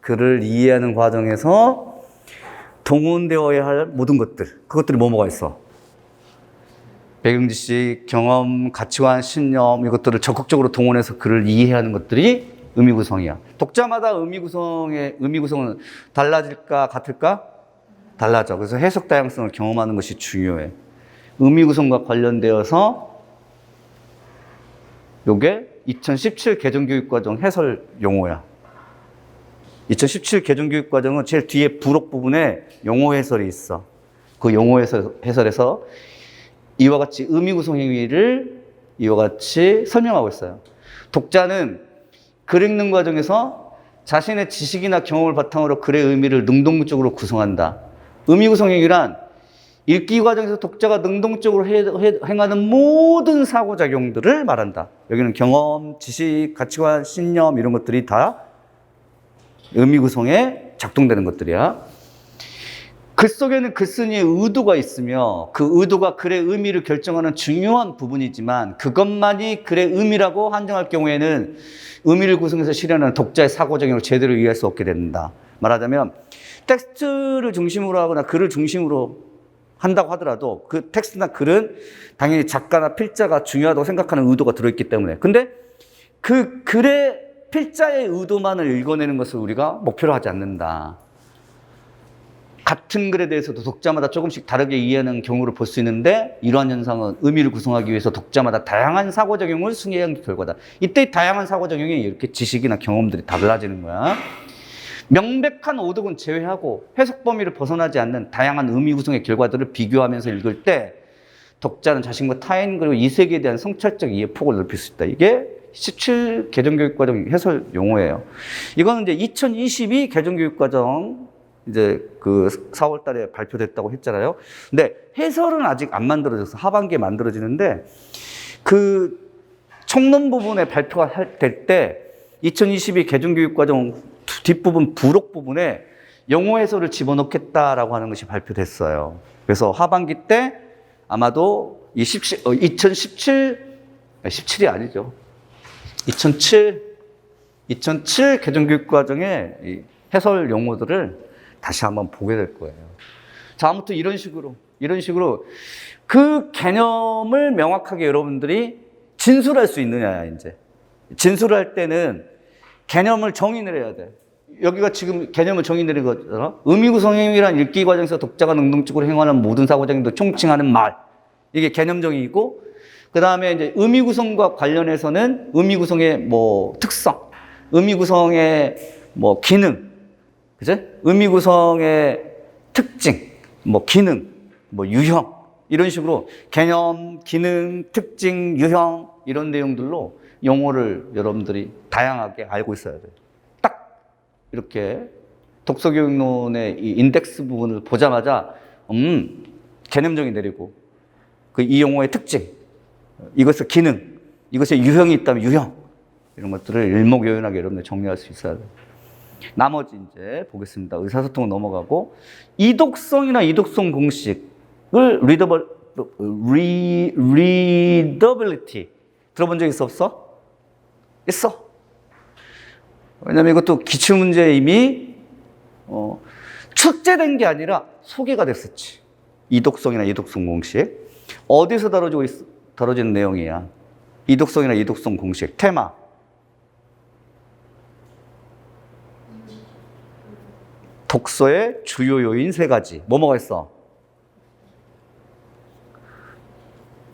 글을 이해하는 과정에서 동원되어야 할 모든 것들, 그것들이 뭐가 있어? 배경지식, 경험, 가치관, 신념 이것들을 적극적으로 동원해서 글을 이해하는 것들이 의미구성이야. 독자마다 의미구성은 달라질까 같을까? 달라져. 그래서 해석 다양성을 경험하는 것이 중요해. 의미구성과 관련되어서 요게 2017 개정교육과정 해설 용어야. 2017 개정교육과정은 제일 뒤에 부록 부분에 용어 해설이 있어. 그 용어 해설에서 이와 같이 의미구성 행위를 이와 같이 설명하고 있어요. 독자는 글 읽는 과정에서 자신의 지식이나 경험을 바탕으로 글의 의미를 능동적으로 구성한다. 의미구성 행위란 읽기 과정에서 독자가 능동적으로 행하는 모든 상호작용들을 말한다. 여기는 경험, 지식, 가치관, 신념 이런 것들이 다 의미구성에 작동되는 것들이야. 글 속에는 글쓴이의 의도가 있으며 그 의도가 글의 의미를 결정하는 중요한 부분이지만 그것만이 글의 의미라고 한정할 경우에는 의미를 구성해서 실현하는 독자의 사고작용을 제대로 이해할 수 없게 된다. 말하자면 텍스트를 중심으로 하거나 글을 중심으로 한다고 하더라도 그 텍스트나 글은 당연히 작가나 필자가 중요하다고 생각하는 의도가 들어있기 때문에 근데 그 글의 필자의 의도만을 읽어내는 것을 우리가 목표로 하지 않는다. 같은 글에 대해서도 독자마다 조금씩 다르게 이해하는 경우를 볼 수 있는데 이러한 현상은 의미를 구성하기 위해서 독자마다 다양한 사고작용을 승해야 하는 결과다. 이때 다양한 사고작용이 이렇게 지식이나 경험들이 달라지는 거야. 명백한 오독은 제외하고 해석 범위를 벗어나지 않는 다양한 의미 구성의 결과들을 비교하면서 읽을 때 독자는 자신과 타인 그리고 이 세계에 대한 성찰적 이해 폭을 넓힐 수 있다. 이게 17 개정교육과정 해설 용어예요. 이거는 이제 2022 개정교육과정 이제 그 4월 달에 발표됐다고 했잖아요. 근데 해설은 아직 안 만들어졌어. 하반기에 만들어지는데 그 총론 부분에 발표가 될 때 2022 개중교육과정 뒷부분 부록 부분에 영어 해설을 집어넣겠다라고 하는 것이 발표됐어요. 그래서 하반기 때 아마도 17이 아니죠. 2007 개정교육과정의 해설 용어들을 다시 한번 보게 될 거예요. 자, 아무튼 이런 식으로 그 개념을 명확하게 여러분들이 진술할 수 있느냐, 이제. 진술을 할 때는 개념을 정의를 해야 돼. 여기가 지금 개념을 정의 내린 거잖아. 의미구성 행위란 읽기 과정에서 독자가 능동적으로 행하는 모든 사고작용도 총칭하는 말. 이게 개념 정의이고, 그 다음에 이제 의미구성과 관련해서는 의미구성의 뭐 특성, 의미구성의 뭐 기능, 그죠? 의미구성의 특징, 뭐 기능, 뭐 유형, 이런 식으로 개념, 기능, 특징, 유형, 이런 내용들로 용어를 여러분들이 다양하게 알고 있어야 돼요. 딱 이렇게 독서교육론의 이 인덱스 부분을 보자마자 개념정의 내리고 그 이 용어의 특징, 이것의 기능, 이것의 유형이 있다면 유형, 이런 것들을 일목요연하게 여러분들 정리할 수 있어야 돼요. 나머지 이제 보겠습니다. 의사소통은 넘어가고 이독성이나 이독성 공식을 readability 들어본 적 있어 없어? 있어. 왜냐면 이것도 기출문제에 이미 출제된 게 아니라 소개가 됐었지. 이독성이나 이독성 공식. 어디서 다뤄지는 내용이야? 이독성이나 이독성 공식. 테마. 독서의 주요 요인 3가지. 뭐가 있어?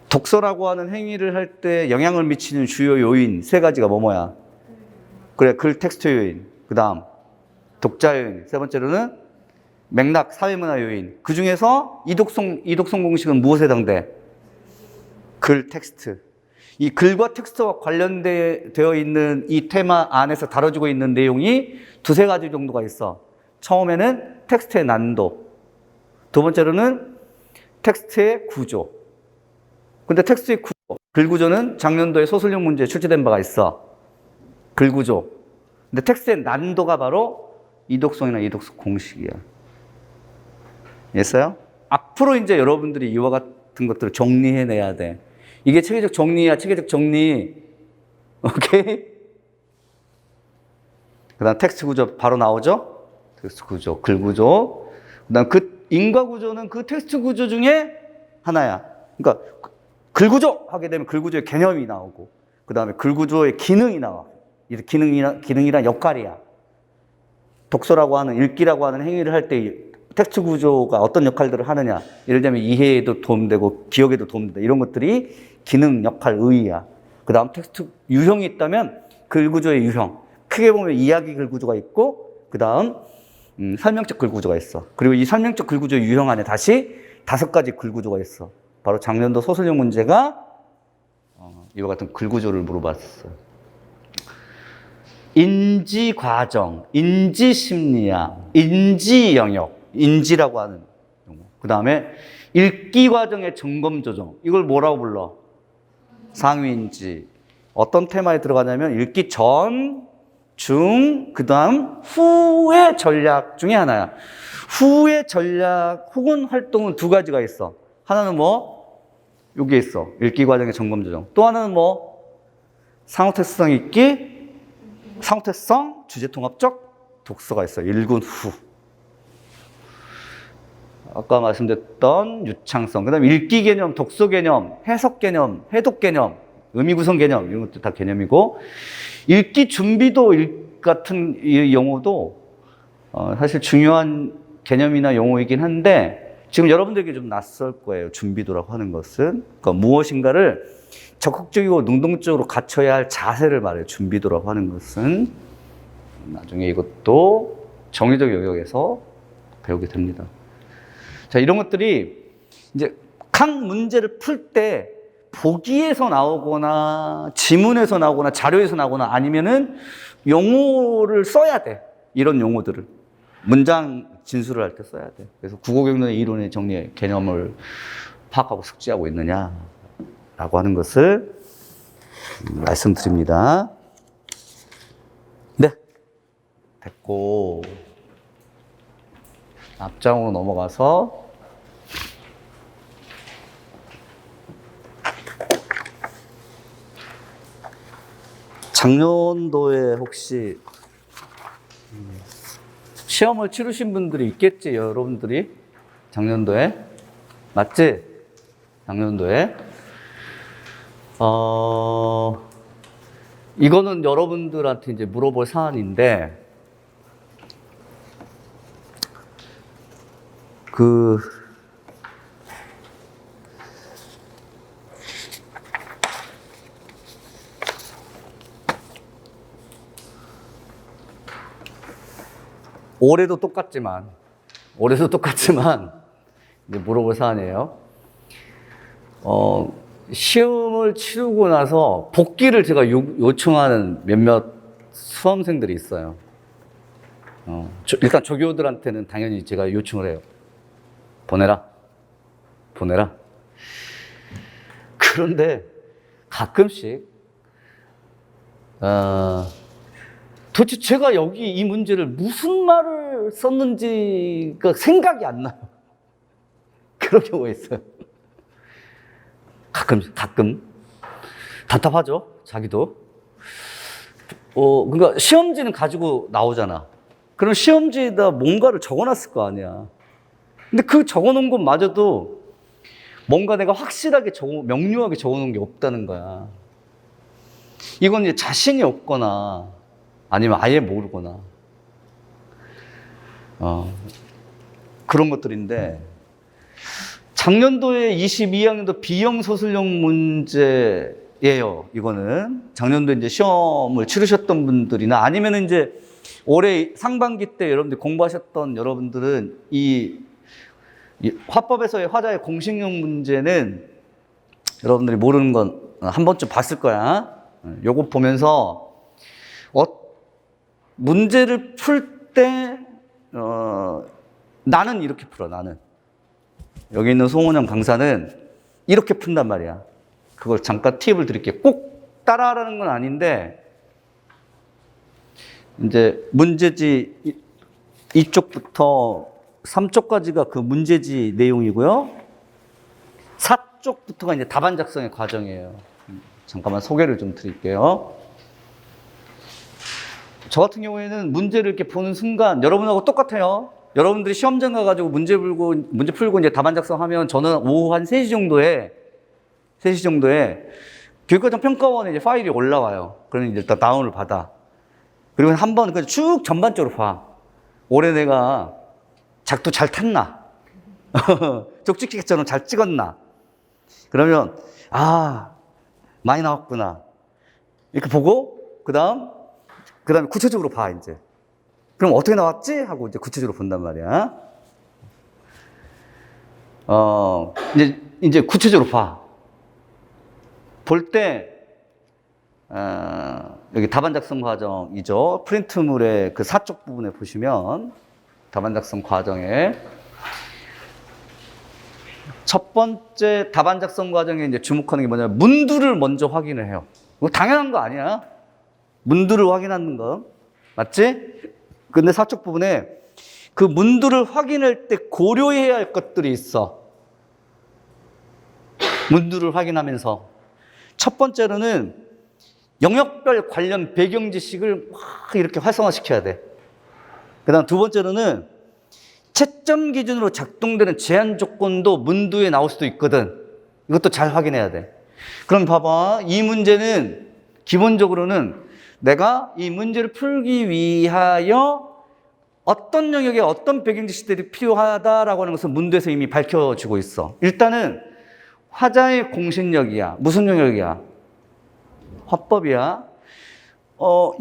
독서라고 하는 행위를 할 때 영향을 미치는 주요 요인 3가지가 뭐야? 그래, 글 텍스트 요인. 그 다음, 독자 요인. 3번째로는 맥락, 사회문화 요인. 그 중에서 이독성 공식은 무엇에 해당돼? 글 텍스트. 이 글과 텍스트와 관련되어 있는 이 테마 안에서 다뤄지고 있는 내용이 2-3가지 정도가 있어. 처음에는 텍스트의 난도. 2번째로는 텍스트의 구조. 근데 텍스트의 구조, 글 구조는 작년도에 소설용 문제에 출제된 바가 있어. 글 구조. 근데 텍스트의 난도가 바로 이독성이나 이독성 공식이야. 됐어요? 앞으로 이제 여러분들이 이와 같은 것들을 정리해내야 돼. 이게 체계적 정리야, 체계적 정리. 오케이? 그 다음 텍스트 구조 바로 나오죠? 텍스트 구조, 글 구조. 그 다음 그 인과 구조는 그 텍스트 구조 중에 하나야. 그러니까 글 구조 하게 되면 글 구조의 개념이 나오고, 그 다음에 글 구조의 기능이 나와. 이 기능이란 역할이야. 독서라고 하는, 읽기라고 하는 행위를 할 때 텍스트 구조가 어떤 역할들을 하느냐. 예를 들면 이해에도 도움되고 기억에도 도움된다. 이런 것들이 기능, 역할, 의의야. 그 다음 텍스트 유형이 있다면 글 구조의 유형. 크게 보면 이야기 글 구조가 있고, 그 다음 설명적 글 구조가 있어. 그리고 이 설명적 글 구조의 유형 안에 다시 5가지 글 구조가 있어. 바로 작년도 소설용 문제가 이와 같은 글 구조를 물어봤어. 인지 과정, 인지 심리학, 인지 영역, 인지라고 하는 용어. 그 다음에 읽기 과정의 점검 조정. 이걸 뭐라고 불러? 상위인지. 어떤 테마에 들어가냐면 읽기 전, 중, 그 다음 후의 전략 중에 하나야. 후의 전략 혹은 활동은 2가지가 있어. 하나는 뭐? 여기에 있어. 읽기 과정의 점검 조정. 또 하나는 뭐? 상호태성 읽기, 상호태성 주제통합적 독서가 있어. 읽은 후. 아까 말씀드렸던 유창성, 그 다음에 읽기 개념, 독서 개념, 해석 개념, 해독 개념, 의미 구성 개념, 이런 것도 다 개념이고, 읽기 준비도 같은 이 용어도 사실 중요한 개념이나 용어이긴 한데, 지금 여러분들에게 좀 낯설 거예요. 준비도라고 하는 것은. 그러니까 무엇인가를 적극적이고 능동적으로 갖춰야 할 자세를 말해요. 준비도라고 하는 것은. 나중에 이것도 정의적 영역에서 배우게 됩니다. 자, 이런 것들이 이제 각 문제를 풀 때 보기에서 나오거나 지문에서 나오거나 자료에서 나오거나 아니면은 용어를 써야 돼. 이런 용어들을. 문장 진술을 할 때 써야 돼. 그래서 국어교육론의 이론의 정리의 개념을 파악하고 숙지하고 있느냐라고 하는 것을 말씀드립니다. 네. 됐고, 앞장으로 넘어가서 작년도에 혹시 시험을 치르신 분들이 있겠지, 여러분들이? 작년도에? 맞지? 작년도에? 이거는 여러분들한테 이제 물어볼 사안인데, 올해도 똑같지만 이제 물어볼 사안이에요. 시험을 치르고 나서 복귀를 제가 요청하는 몇몇 수험생들이 있어요. 일단 조교들한테는 당연히 제가 요청을 해요. 보내라. 그런데 가끔씩, 도대체 제가 여기 이 문제를 무슨 말을 썼는지가 생각이 안 나요. 그런 경우가 있어요. 가끔. 답답하죠, 자기도. 그러니까 시험지는 가지고 나오잖아. 그럼 시험지에다 뭔가를 적어놨을 거 아니야. 근데 그 적어놓은 것마저도 뭔가 내가 확실하게 명료하게 적어놓은 게 없다는 거야. 이건 이제 자신이 없거나 아니면 아예 모르거나 그런 것들인데, 작년도에 22학년도 B형 서술형 문제예요. 이거는 작년도에 이제 시험을 치르셨던 분들이나 아니면 이제 올해 상반기 때 여러분들 공부하셨던 여러분들은 이 화법에서의 화자의 공식형 문제는 여러분들이 모르는 건 한 번쯤 봤을 거야. 요거 보면서 문제를 풀 때 나는 이렇게 풀어. 나는 여기 있는 송원영 강사는 이렇게 푼단 말이야. 그걸 잠깐 팁을 드릴게요. 꼭 따라하라는 건 아닌데, 이제 문제지 이쪽부터 3쪽까지가 그 문제지 내용이고요. 4쪽부터가 이제 답안 작성의 과정이에요. 잠깐만 소개를 좀 드릴게요. 저 같은 경우에는 문제를 이렇게 보는 순간 여러분하고 똑같아요. 여러분들이 시험장 가가지고 문제 풀고 이제 답안 작성하면 저는 오후 한 3시 정도에 교육과정 평가원에 이제 파일이 올라와요. 그러면 이제 일단 다운을 받아. 그리고 한번 쭉 전반적으로 봐. 올해 내가 작도 잘 탔나? 쪽집게처럼 잘 찍었나? 그러면, 많이 나왔구나. 이렇게 보고, 그 다음에 구체적으로 봐, 이제. 그럼 어떻게 나왔지? 하고 이제 구체적으로 본단 말이야. 이제 구체적으로 봐. 볼 때, 여기 답안 작성 과정이죠. 프린트물의 그 4쪽 부분에 보시면, 답안 작성 과정에 첫 번째 답안 작성 과정에 이제 주목하는 게 뭐냐면 문두를 먼저 확인을 해요. 이거 당연한 거 아니야. 문두를 확인하는 거. 맞지? 근데 4쪽 부분에 그 문두를 확인할 때 고려해야 할 것들이 있어. 문두를 확인하면서. 첫 번째로는 영역별 관련 배경 지식을 막 이렇게 활성화시켜야 돼. 그 다음 두 번째로는 채점 기준으로 작동되는 제한 조건도 문두에 나올 수도 있거든. 이것도 잘 확인해야 돼. 그럼 봐봐. 이 문제는 기본적으로는 내가 이 문제를 풀기 위하여 어떤 영역에 어떤 배경 지식들이 필요하다라고 하는 것을 문두에서 이미 밝혀주고 있어. 일단은 화자의 공식력이야. 무슨 영역이야? 화법이야.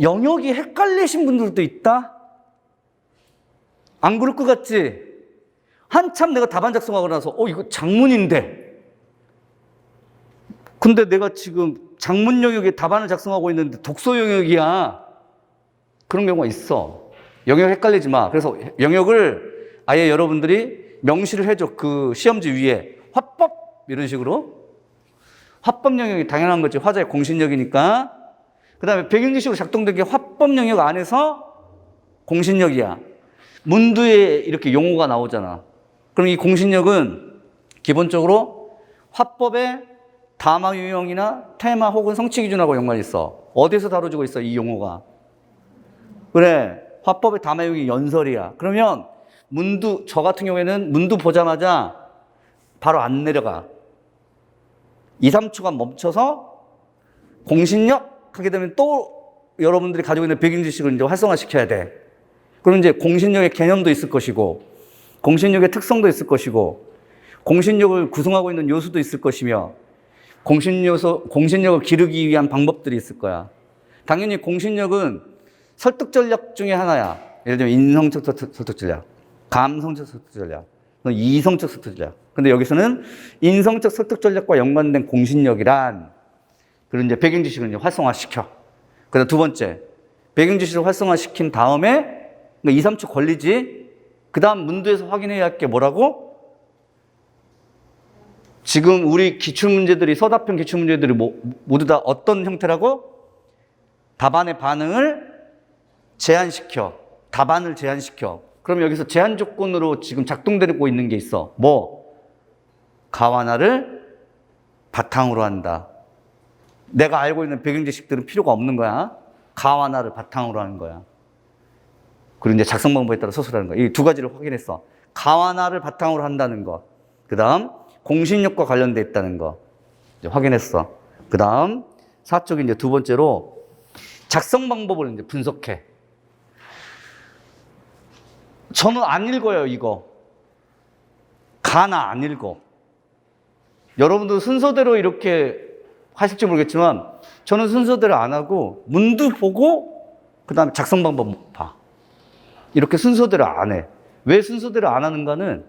영역이 헷갈리신 분들도 있다? 안 그럴 것 같지? 한참 내가 답안 작성하고 나서 이거 장문인데, 근데 내가 지금 장문 영역에 답안을 작성하고 있는데 독서 영역이야. 그런 경우가 있어. 영역 헷갈리지 마. 그래서 영역을 아예 여러분들이 명시를 해줘. 그 시험지 위에 화법 이런 식으로 화법 영역이 당연한 거지. 화자의 공신력이니까. 그 다음에 백영지식으로 작동된 게 화법 영역 안에서 공신력이야. 문두에 이렇게 용어가 나오잖아. 그럼 이 공신력은 기본적으로 화법의 다마 유형이나 테마 혹은 성취 기준하고 연관이 있어. 어디서 다뤄지고 있어, 이 용어가? 그래, 화법의 다마 유형이 연설이야. 그러면 문두, 저 같은 경우에는 문두 보자마자 바로 안 내려가. 2, 3초간 멈춰서 공신력 하게 되면 또 여러분들이 가지고 있는 백인지식을 이제 활성화시켜야 돼. 그럼 이제 공신력의 개념도 있을 것이고, 공신력의 특성도 있을 것이고, 공신력을 구성하고 있는 요소도 있을 것이며, 공신력을 기르기 위한 방법들이 있을 거야. 당연히 공신력은 설득 전략 중에 하나야. 예를 들면 인성적 설득 전략, 감성적 설득 전략, 이성적 설득 전략. 근데 여기서는 인성적 설득 전략과 연관된 공신력이란 그런 이제 백인지식을 이제 활성화시켜. 그다음 두 번째, 백인지식을 활성화시킨 다음에 2, 3초 걸리지. 그다음 문두에서 확인해야 할 게 뭐라고? 지금 우리 기출문제들이, 서답형 기출문제들이 모두 다 어떤 형태라고? 답안의 반응을 제한시켜. 답안을 제한시켜. 그럼 여기서 제한 조건으로 지금 작동되고 있는 게 있어. 뭐? 가와나를 바탕으로 한다. 내가 알고 있는 백영지식들은 필요가 없는 거야. 가와나를 바탕으로 하는 거야. 그리고 이제 작성 방법에 따라 서술하는 거야. 이 두 가지를 확인했어. 가와나를 바탕으로 한다는 거. 그 다음, 공신력과 관련돼 있다는 거. 이제 확인했어. 그 다음, 4쪽이 이제 두 번째로 작성 방법을 이제 분석해. 저는 안 읽어요, 이거. 가나 안 읽어. 여러분도 순서대로 이렇게 하실지 모르겠지만 저는 순서대로 안 하고 문두 보고 그 다음에 작성 방법 봐. 이렇게 순서대로 안 해. 왜 순서대로 안 하는가는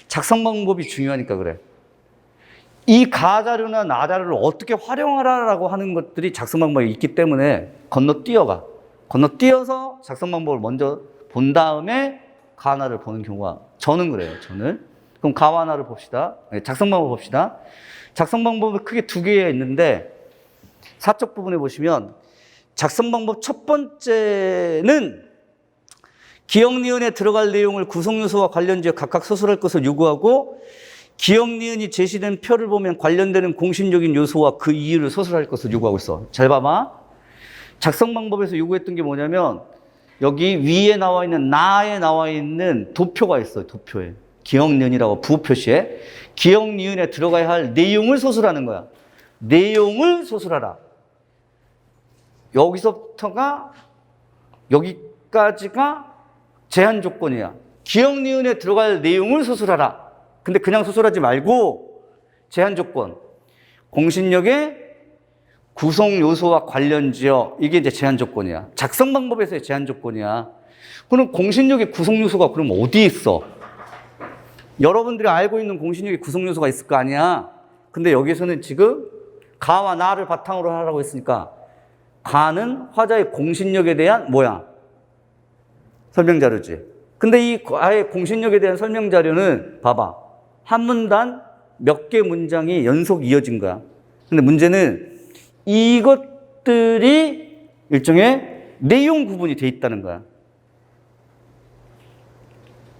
작성 방법이 중요하니까 그래. 이 가자료나 나자료를 어떻게 활용하라라고 하는 것들이 작성 방법이 있기 때문에 건너뛰어가. 건너뛰어서 작성 방법을 먼저 본 다음에 가하나를 보는 경우가 저는 그래요. 저는. 그럼 가와나를 봅시다. 작성 방법 봅시다. 작성 방법은 크게 두 개가 있는데 사적 부분에 보시면 작성 방법 첫 번째는 기억 니은에 들어갈 내용을 구성 요소와 관련지어 각각 서술할 것을 요구하고 기억 니은이 제시된 표를 보면 관련되는 공신적인 요소와 그 이유를 서술할 것을 요구하고 있어. 잘 봐봐. 작성 방법에서 요구했던 게 뭐냐면 여기 위에 나와 있는 나에 나와 있는 도표가 있어요. 도표에. 기억 니은이라고 부호 표시에 기억 니은에 들어가야 할 내용을 서술하는 거야. 내용을 서술하라. 여기서부터가 여기까지가 제한 조건이야. 기억 니은에 들어갈 내용을 서술하라. 근데 그냥 서술하지 말고 제한 조건. 공신력의 구성 요소와 관련지어. 이게 이제 제한 조건이야. 작성 방법에서의 제한 조건이야. 그럼 공신력의 구성 요소가 그럼 어디에 있어? 여러분들이 알고 있는 공신력의 구성 요소가 있을 거 아니야. 근데 여기서는 지금 가와 나를 바탕으로 하라고 했으니까 가는 화자의 공신력에 대한 뭐야? 설명 자료지. 근데 이 가의 공신력에 대한 설명 자료는 봐봐. 한 문단 몇 개 문장이 연속 이어진 거야. 근데 문제는 이것들이 일종의 내용 구분이 돼 있다는 거야.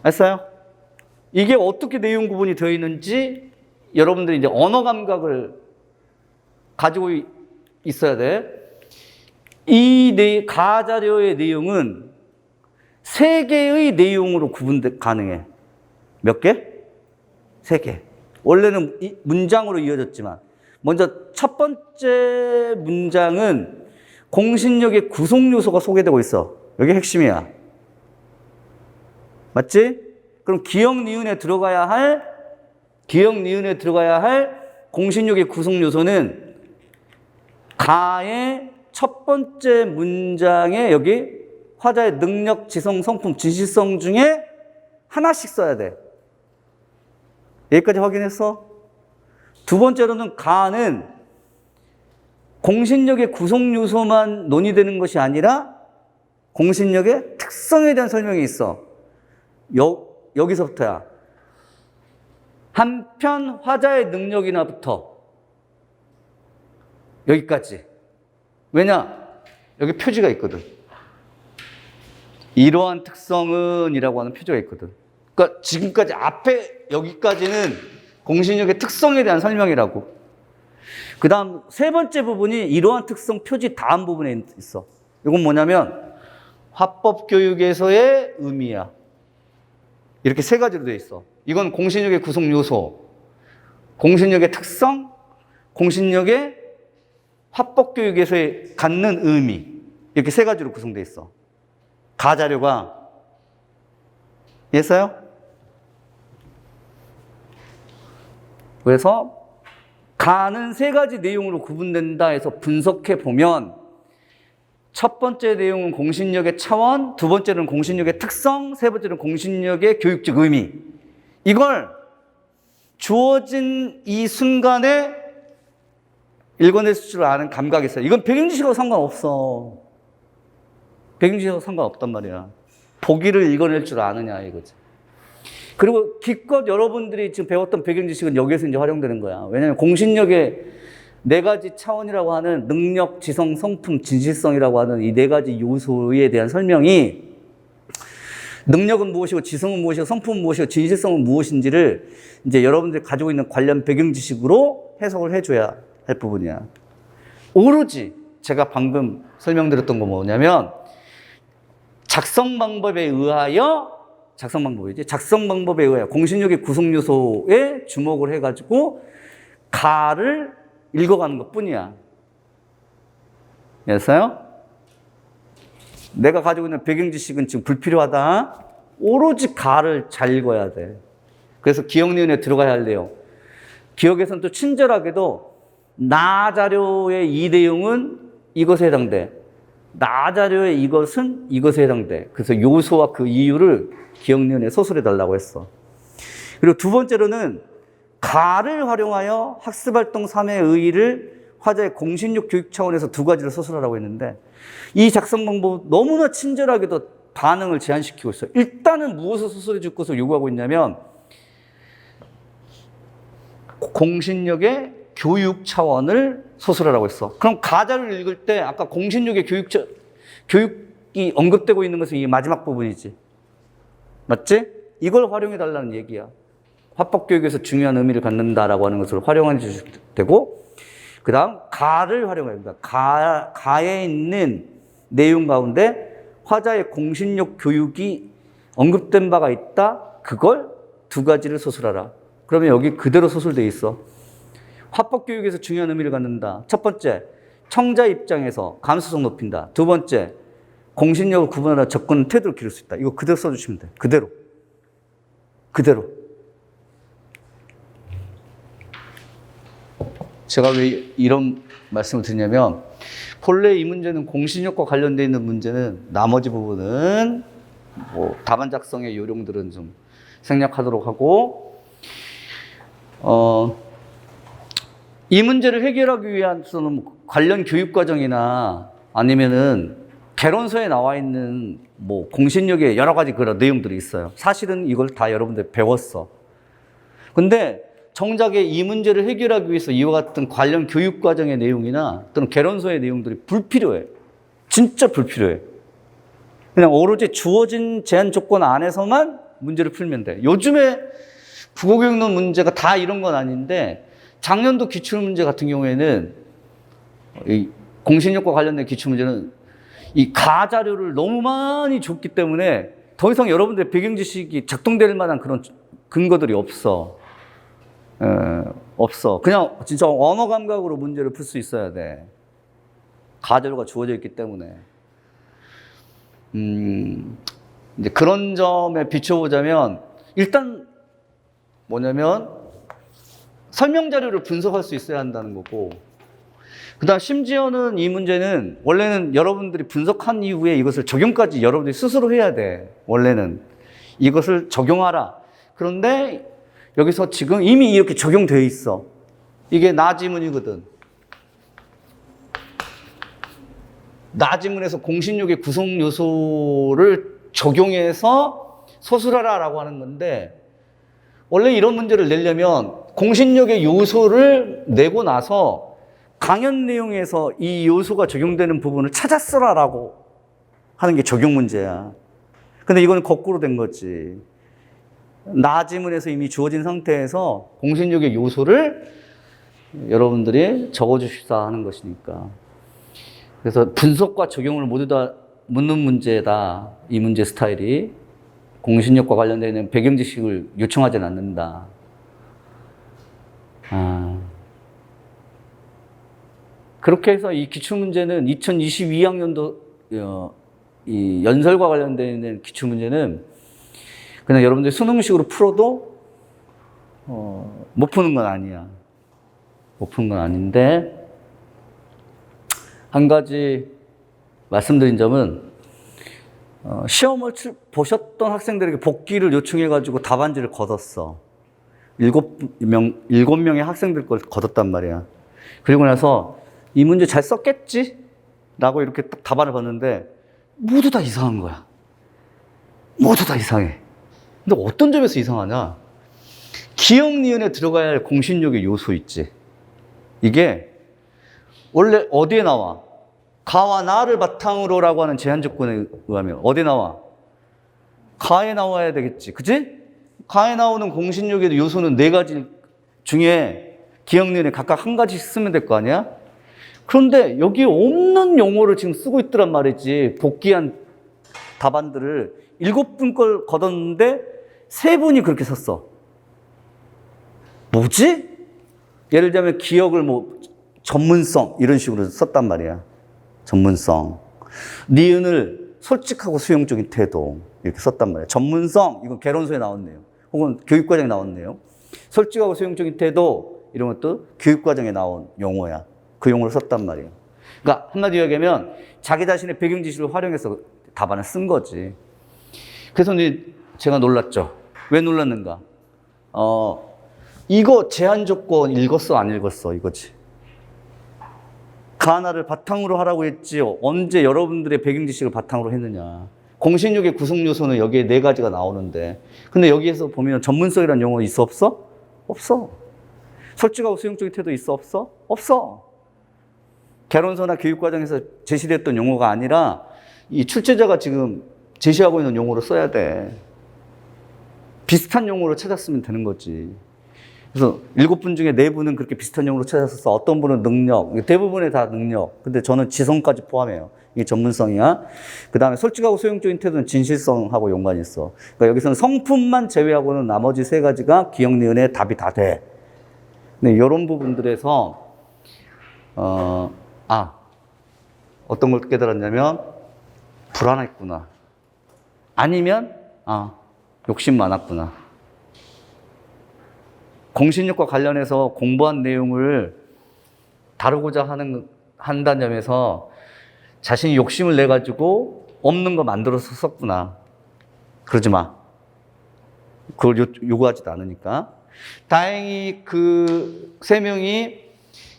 알았어요? 이게 어떻게 내용 구분이 되어 있는지 여러분들이 이제 언어 감각을 가지고 있어야 돼. 이 가자료의 내용은 세 개의 내용으로 구분 가능해. 몇 개? 세 개. 원래는 문장으로 이어졌지만 먼저 첫 번째 문장은 공신력의 구성 요소가 소개되고 있어. 여기 핵심이야. 맞지? 그럼 기억 니은에 들어가야 할 공신력의 구성 요소는 가의 첫 번째 문장에 여기 화자의 능력, 지성, 성품, 진실성 중에 하나씩 써야 돼. 여기까지 확인했어? 두 번째로는 가는 공신력의 구성 요소만 논의되는 것이 아니라 공신력의 특성에 대한 설명이 있어. 여기서부터야. 한편 화자의 능력이나부터 여기까지. 왜냐? 여기 표지가 있거든. 이러한 특성은 이라고 하는 표지가 있거든. 그러니까 지금까지 앞에 여기까지는 공신력의 특성에 대한 설명이라고. 그 다음 세 번째 부분이 이러한 특성 표지 다음 부분에 있어. 이건 뭐냐면 화법교육에서의 의미야. 이렇게 세 가지로 되어 있어. 이건 공신력의 구성 요소, 공신력의 특성, 공신력의 화법교육에서의 갖는 의미. 이렇게 세 가지로 구성되어 있어. 가자료가 이해했어요? 그래서 가는 세 가지 내용으로 구분된다 해서 분석해 보면 첫 번째 내용은 공신력의 차원, 두 번째는 공신력의 특성, 세 번째는 공신력의 교육적 의미. 이걸 주어진 이 순간에 읽어낼 줄 아는 감각이 있어요. 이건 배경지식하고 상관없어. 배경지식하고 상관없단 말이야. 보기를 읽어낼 줄 아느냐 이거지. 그리고 기껏 여러분들이 지금 배웠던 배경지식은 여기에서 이제 활용되는 거야. 왜냐하면 공신력의 네 가지 차원이라고 하는 능력, 지성, 성품, 진실성이라고 하는 이 네 가지 요소에 대한 설명이 능력은 무엇이고, 지성은 무엇이고, 성품은 무엇이고, 진실성은 무엇인지를 이제 여러분들이 가지고 있는 관련 배경지식으로 해석을 해줘야 할 부분이야. 오로지 제가 방금 설명드렸던 거 뭐냐면 작성 방법에 의하여 공신력의 구성 요소에 주목을 해가지고 가를 읽어가는 것 뿐이야. 됐어요? 내가 가지고 있는 배경지식은 지금 불필요하다. 오로지 가를 잘 읽어야 돼. 그래서 기억니은에 들어가야 할 내용. 기억에서는 또 친절하게도 나 자료의 이 내용은 이것에 해당돼. 나 자료의 이것은 이것에 해당돼. 그래서 요소와 그 이유를 기억니은에 서술해 달라고 했어. 그리고 두 번째로는 가를 활용하여 학습활동 3의 의의를 화자의 공신력 교육 차원에서 두 가지를 서술하라고 했는데 이 작성 방법 너무나 친절하게도 반응을 제한시키고 있어요. 일단은 무엇을 서술해 줄 것을 요구하고 있냐면 공신력의 교육 차원을 서술하라고 했어. 그럼 가자를 읽을 때 아까 공신력의 교육이 언급되고 있는 것은 이 마지막 부분이지. 맞지? 이걸 활용해 달라는 얘기야. 화법교육에서 중요한 의미를 갖는다라고 하는 것을 활용해 주셔도 되고, 그 다음 가를 활용해야 된다. 가에 있는 내용 가운데 화자의 공신력 교육이 언급된 바가 있다. 그걸 두 가지를 서술하라. 그러면 여기 그대로 서술되어 있어. 화법교육에서 중요한 의미를 갖는다. 첫 번째, 청자 입장에서 감수성 높인다. 두 번째, 공신력을 구분하라 접근 태도를 기를 수 있다. 이거 그대로 써주시면 돼. 그대로. 제가 왜 이런 말씀을 드리냐면 본래 이 문제는 공신력과 관련되어 있는 문제는 나머지 부분은 뭐 답안 작성의 요령들은 좀 생략하도록 하고 이 문제를 해결하기 위해서는 관련 교육과정이나 아니면은 개론서에 나와 있는 뭐 공신력의 여러 가지 그런 내용들이 있어요. 사실은 이걸 다 여러분들 배웠어. 근데 정작 이 문제를 해결하기 위해서 이와 같은 관련 교육과정의 내용이나 또는 개론서의 내용들이 불필요해. 진짜 불필요해. 그냥 오로지 주어진 제한 조건 안에서만 문제를 풀면 돼. 요즘에 국어교육론 문제가 다 이런 건 아닌데 작년도 기출문제 같은 경우에는 이 공신력과 관련된 기출문제는 이 가자료를 너무 많이 줬기 때문에 더 이상 여러분들의 배경지식이 작동될 만한 그런 근거들이 없어. 없어. 그냥 진짜 언어 감각으로 문제를 풀 수 있어야 돼. 가자료가 주어져 있기 때문에. 이제 그런 점에 비춰보자면 일단 뭐냐면 설명 자료를 분석할 수 있어야 한다는 거고, 그 다음 심지어는 이 문제는 원래는 여러분들이 분석한 이후에 이것을 적용까지 여러분들이 스스로 해야 돼. 원래는 이것을 적용하라. 그런데 여기서 지금 이미 이렇게 적용되어 있어. 이게 나 지문이거든. 나 지문에서 공신력의 구성 요소를 적용해서 서술하라라고 하는 건데, 원래 이런 문제를 내려면 공신력의 요소를 내고 나서 강연 내용에서 이 요소가 적용되는 부분을 찾아쓰라라고 하는 게 적용 문제야. 근데 이거는 거꾸로 된 거지. 나 지문에서 이미 주어진 상태에서 공신력의 요소를 여러분들이 적어주십사 하는 것이니까. 그래서 분석과 적용을 모두 다 묻는 문제다. 이 문제 스타일이. 공신력과 관련되는 배경 지식을 요청하지는 않는다. 그렇게 해서 이 기출문제는 2022학년도 이 연설과 관련되는 기출문제는 그냥 여러분들이 수능식으로 풀어도 못 푸는 건 아니야. 못 푸는 건 아닌데 한 가지 말씀드린 점은 시험을 보셨던 학생들에게 복귀를 요청해가지고 답안지를 걷었어. 7명의 학생들 걸 걷었단 말이야. 그리고 나서 이 문제 잘 썼겠지? 라고 이렇게 딱 답안을 봤는데 모두 다 이상한 거야. 모두 다 이상해. 근데 어떤 점에서 이상하냐? 기억, 니은에 들어가야 할 공신력의 요소 있지. 이게 원래 어디에 나와? 가와 나를 바탕으로라고 하는 제한 조건에 의하면 어디에 나와? 가에 나와야 되겠지. 그치? 가에 나오는 공신력의 요소는 4가지 중에 기억, 니은에 각각 한 가지씩 쓰면 될 거 아니야? 그런데 여기에 없는 용어를 지금 쓰고 있더란 말이지. 복귀한 답안들을 7분 걸 걷었는데 3분이 그렇게 썼어. 뭐지? 예를 들면 기억을 전문성 이런 식으로 썼단 말이야. 전문성. 니은을 솔직하고 수용적인 태도 이렇게 썼단 말이야. 전문성 이건 개론서에 나왔네요. 혹은 교육과정에 나왔네요. 솔직하고 수용적인 태도 이런 것도 교육과정에 나온 용어야. 그 용어를 썼단 말이에요. 그러니까 한마디로 얘기하면 자기 자신의 배경 지식을 활용해서 답안을 쓴 거지. 그래서 이제 제가 놀랐죠. 왜 놀랐는가? 이거 제한 조건 읽었어, 안 읽었어? 이거지. 가나를 바탕으로 하라고 했지요. 언제 여러분들의 배경 지식을 바탕으로 했느냐. 공신력의 구성 요소는 여기에 4가지가 나오는데. 근데 여기에서 보면 전문성이라는 용어 있어, 없어? 없어. 솔직하고 수용적인 태도 있어, 없어? 없어. 개론서나 교육과정에서 제시됐던 용어가 아니라 이 출제자가 지금 제시하고 있는 용어로 써야 돼. 비슷한 용어로 찾았으면 되는 거지. 그래서 7분 중에 4분은 그렇게 비슷한 용어로 찾았었어. 어떤 분은 능력, 대부분의 다 능력. 근데 저는 지성까지 포함해요. 이게 전문성이야. 그 다음에 솔직하고 소용적인 태도는 진실성하고 연관이 있어. 그러니까 여기서는 성품만 제외하고는 나머지 3가지가 기억, 니은의 답이 다 돼. 근데 이런 부분들에서 어떤 걸 깨달았냐면 불안했구나. 아니면 욕심 많았구나. 공신력과 관련해서 공부한 내용을 다루고자 한다는 점에서 자신이 욕심을 내가지고 없는 거 만들어서 썼구나. 그러지 마. 그걸 요구하지도 않으니까. 다행히 그 3명이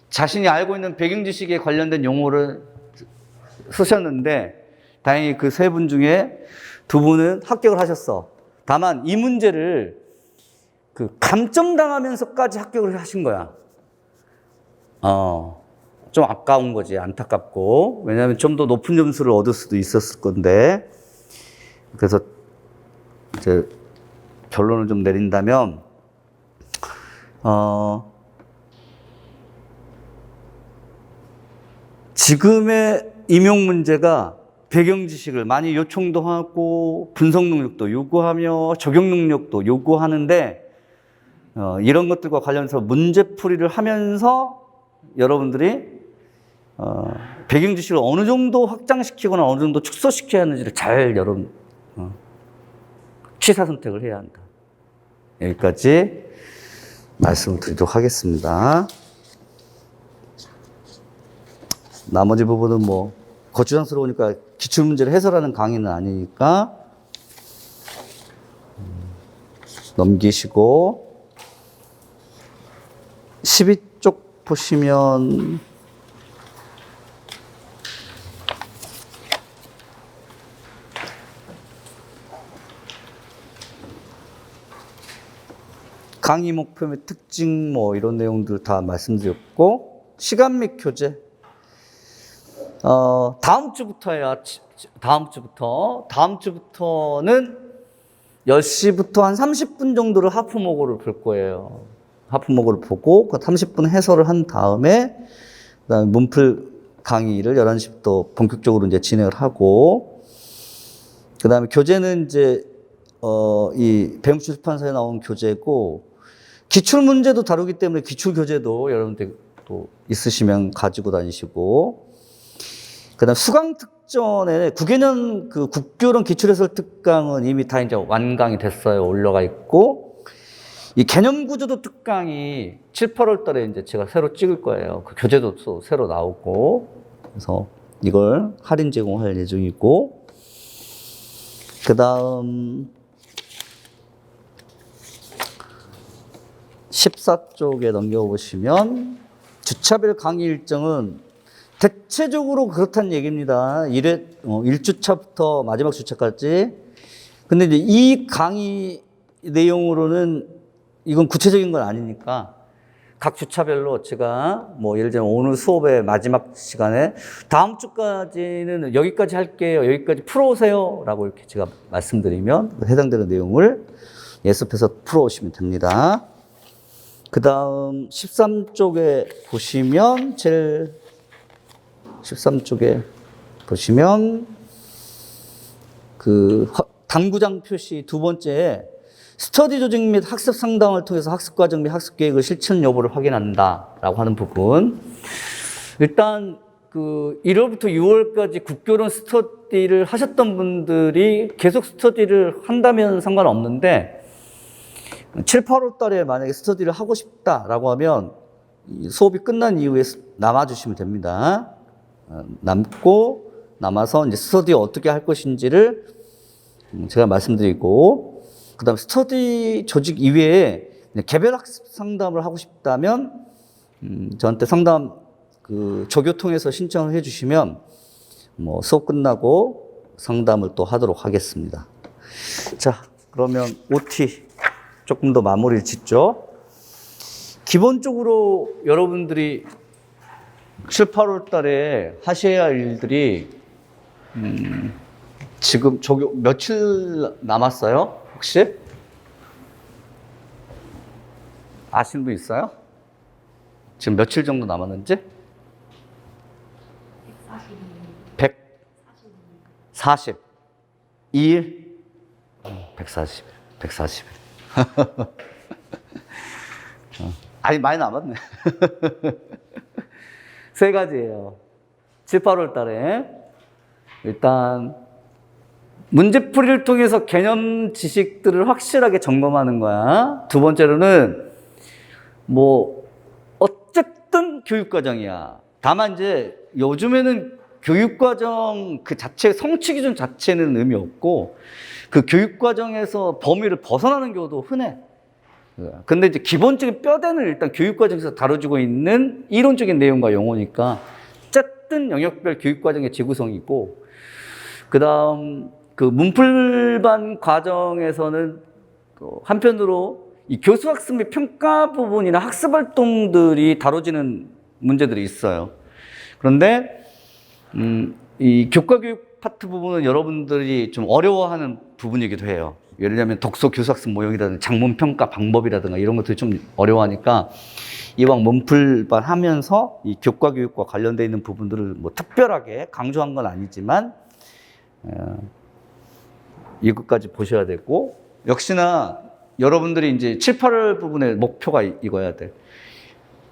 자신이 알고 있는 배경 지식에 관련된 용어를 쓰셨는데 다행히 그 3분 중에 2분은 합격을 하셨어. 다만 이 문제를 그 감점당하면서까지 합격을 하신 거야. 좀 아까운 거지. 안타깝고. 왜냐하면 좀 더 높은 점수를 얻을 수도 있었을 건데. 그래서 이제 결론을 좀 내린다면, 지금의 임용 문제가 배경 지식을 많이 요청도 하고 분석 능력도 요구하며 적용 능력도 요구하는데 이런 것들과 관련해서 문제풀이를 하면서 여러분들이 배경 지식을 어느 정도 확장시키거나 어느 정도 축소시켜야 하는지를 잘 여러분 취사 선택을 해야 한다. 여기까지 말씀을 드리도록 하겠습니다. 나머지 부분은 거추장스러우니까 기출문제를 해설하는 강의는 아니니까 넘기시고 12쪽 보시면 강의 목표의 특징 이런 내용들 다 말씀드렸고 시간 및 교재. 다음 주부터야. 다음 주부터는 10시부터 한 30분 정도를 하프모고를 볼 거예요. 하프모고를 보고 그 30분 해설을 한 다음에 그다음에 문풀 강의를 11시부터 본격적으로 이제 진행을 하고 그다음에 교재는 이제 이 배움실 출판사에 나온 교재고 기출 문제도 다루기 때문에 기출 교재도 여러분들 또 있으시면 가지고 다니시고 그다음 수강 특전에 9개년 그 국교론 기출해설 특강은 이미 다 이제 완강이 됐어요. 올라가 있고 이 개념 구조도 특강이 7, 8월 달에 이제 제가 새로 찍을 거예요. 그 교재도 또 새로 나오고 그래서 이걸 할인 제공할 예정이고 그다음 14쪽에 넘겨보시면 주차별 강의 일정은 대체적으로 그렇다는 얘기입니다. 1주차부터 마지막 주차까지. 근데 이제 이 강의 내용으로는 이건 구체적인 건 아니니까 각 주차별로 제가 뭐 예를 들면 오늘 수업의 마지막 시간에 다음 주까지는 여기까지 할게요. 여기까지 풀어오세요. 라고 이렇게 제가 말씀드리면 해당되는 내용을 예습해서 풀어오시면 됩니다. 그 다음 13쪽에 보시면 13쪽에 보시면 그 당구장 표시 두 번째 스터디 조직 및 학습 상담을 통해서 학습 과정 및 학습 계획의 실천 여부를 확인한다라고 하는 부분. 일단 그 1월부터 6월까지 국교론 스터디를 하셨던 분들이 계속 스터디를 한다면 상관없는데 7, 8월 달에 만약에 스터디를 하고 싶다라고 하면 수업이 끝난 이후에 남아주시면 됩니다. 남아서 이제 스터디 어떻게 할 것인지를 제가 말씀드리고, 그 다음에 스터디 조직 이외에 개별 학습 상담을 하고 싶다면, 저한테 상담 조교 통해서 신청을 해주시면, 뭐 수업 끝나고 상담을 또 하도록 하겠습니다. 자, 그러면 OT 조금 더 마무리를 짓죠. 기본적으로 여러분들이 7, 8월 달에 하셔야 할 일들이 지금 적용 며칠 남았어요? 혹시? 아시는 분 있어요? 지금 며칠 정도 남았는지? 140. 2일? 140. 140. 아니, 많이 남았네. 세 가지예요. 7, 8월 달에. 일단, 문제풀이를 통해서 개념 지식들을 확실하게 점검하는 거야. 두 번째로는, 어쨌든 교육과정이야. 다만 이제 요즘에는 교육과정 그 자체, 성취 기준 자체는 의미 없고, 그 교육과정에서 범위를 벗어나는 경우도 흔해. 근데 이제 기본적인 뼈대는 일단 교육과정에서 다뤄지고 있는 이론적인 내용과 용어니까 어쨌든 영역별 교육과정의 재구성이 있고, 그 다음 그 문풀반 과정에서는 한편으로 이 교수학습 및 평가 부분이나 학습활동들이 다뤄지는 문제들이 있어요. 그런데 이 교과교육 파트 부분은 여러분들이 좀 어려워하는 부분이기도 해요. 예를 들면 독서 교수학습 모형이라든가 작문 평가 방법이라든가 이런 것들이 좀 어려워하니까 이왕 문풀반 하면서 이 교과교육과 관련되어 있는 부분들을 특별하게 강조한 건 아니지만 이것까지 보셔야 되고, 역시나 여러분들이 이제 7, 8월 부분의 목표가 이거야 돼.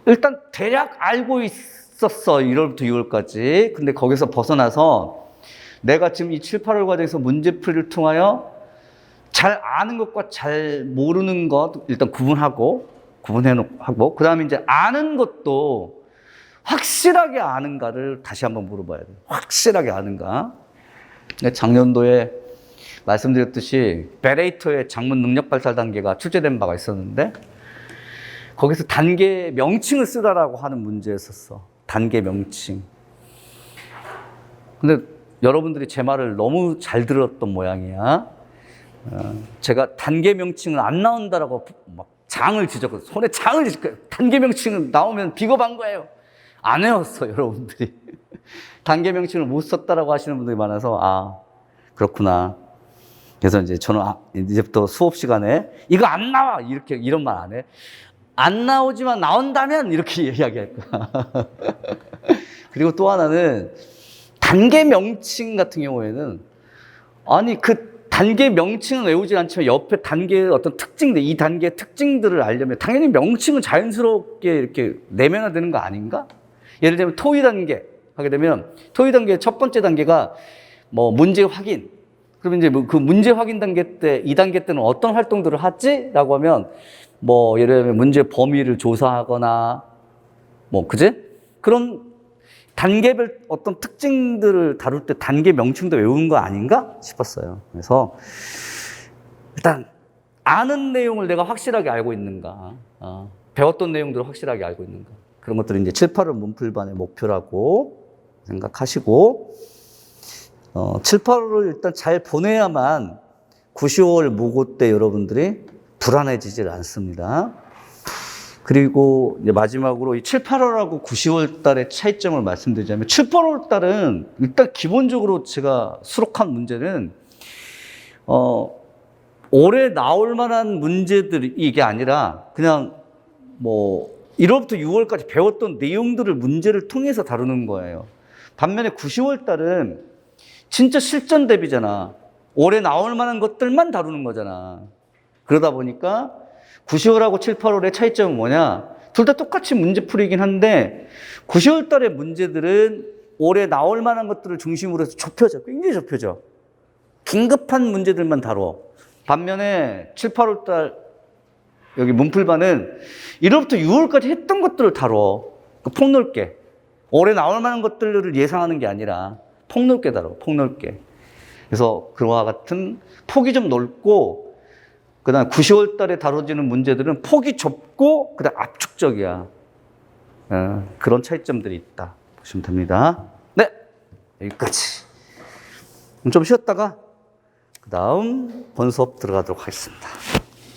일단 대략 알고 있었어. 1월부터 6월까지. 근데 거기서 벗어나서 내가 지금 이 7, 8월 과정에서 문제풀이를 통하여 잘 아는 것과 잘 모르는 것 일단 구분하고, 그 다음에 이제 아는 것도 확실하게 아는가를 다시 한번 물어봐야 돼. 확실하게 아는가? 작년도에 말씀드렸듯이 베레이터의 작문 능력 발달 단계가 출제된 바가 있었는데, 거기서 단계 명칭을 쓰라라고 하는 문제였었어. 단계 명칭. 근데 여러분들이 제 말을 너무 잘 들었던 모양이야. 제가 단계 명칭은 안 나온다라고 막 장을 지졌거든요. 손에 장을 지졌거든요. 단계 명칭은 나오면 비겁한 거예요. 안 외웠어, 여러분들이. 단계 명칭을 못 썼다라고 하시는 분들이 많아서, 아, 그렇구나. 그래서 이제 저는 이제부터 수업 시간에 이거 안 나와! 이런 말 안 해. 안 나오지만 나온다면 이렇게 이야기할 거야. 그리고 또 하나는 단계 명칭 같은 경우에는 아니, 그 단계 명칭은 외우지 않지만 옆에 단계의 어떤 특징들, 이 단계의 특징들을 알려면 당연히 명칭은 자연스럽게 이렇게 내면화되는 거 아닌가? 예를 들면 토의 단계 하게 되면 토의 단계의 첫 번째 단계가 뭐 문제 확인. 그러면 이제 그 문제 확인 단계 때, 이 단계 때는 어떤 활동들을 하지? 라고 하면 뭐 예를 들면 문제 범위를 조사하거나 뭐 그제? 그런 단계별 어떤 특징들을 다룰 때 단계 명칭도 외우는 거 아닌가 싶었어요. 그래서 일단 아는 내용을 내가 확실하게 알고 있는가, 배웠던 내용들을 확실하게 알고 있는가, 그런 것들이 이제 7, 8월 문풀반의 목표라고 생각하시고 7, 8월을 일단 잘 보내야만 9, 10월 모고 때 여러분들이 불안해지질 않습니다. 그리고 이제 마지막으로 이 7, 8월하고 9, 10월 달의 차이점을 말씀드리자면 7, 8월 달은 일단 기본적으로 제가 수록한 문제는 올해 나올 만한 문제들이 이게 아니라 그냥 뭐 1월부터 6월까지 배웠던 내용들을 문제를 통해서 다루는 거예요. 반면에 9, 10월 달은 진짜 실전 대비잖아. 올해 나올 만한 것들만 다루는 거잖아. 그러다 보니까 9, 10월하고 7, 8월의 차이점은 뭐냐? 둘 다 똑같이 문제풀이긴 한데 9, 10월 달의 문제들은 올해 나올 만한 것들을 중심으로 해서 좁혀져. 굉장히 좁혀져. 긴급한 문제들만 다뤄. 반면에 7, 8월 달 여기 문풀반은 1월부터 6월까지 했던 것들을 다뤄. 폭넓게. 올해 나올 만한 것들을 예상하는 게 아니라 폭넓게 다뤄. 폭넓게. 그래서 그와 같은 폭이 좀 넓고 그다음 9, 10월 달에 다뤄지는 문제들은 폭이 좁고 그다음 압축적이야. 그런 차이점들이 있다 보시면 됩니다. 네, 여기까지. 좀 쉬었다가 그다음 본 수업 들어가도록 하겠습니다.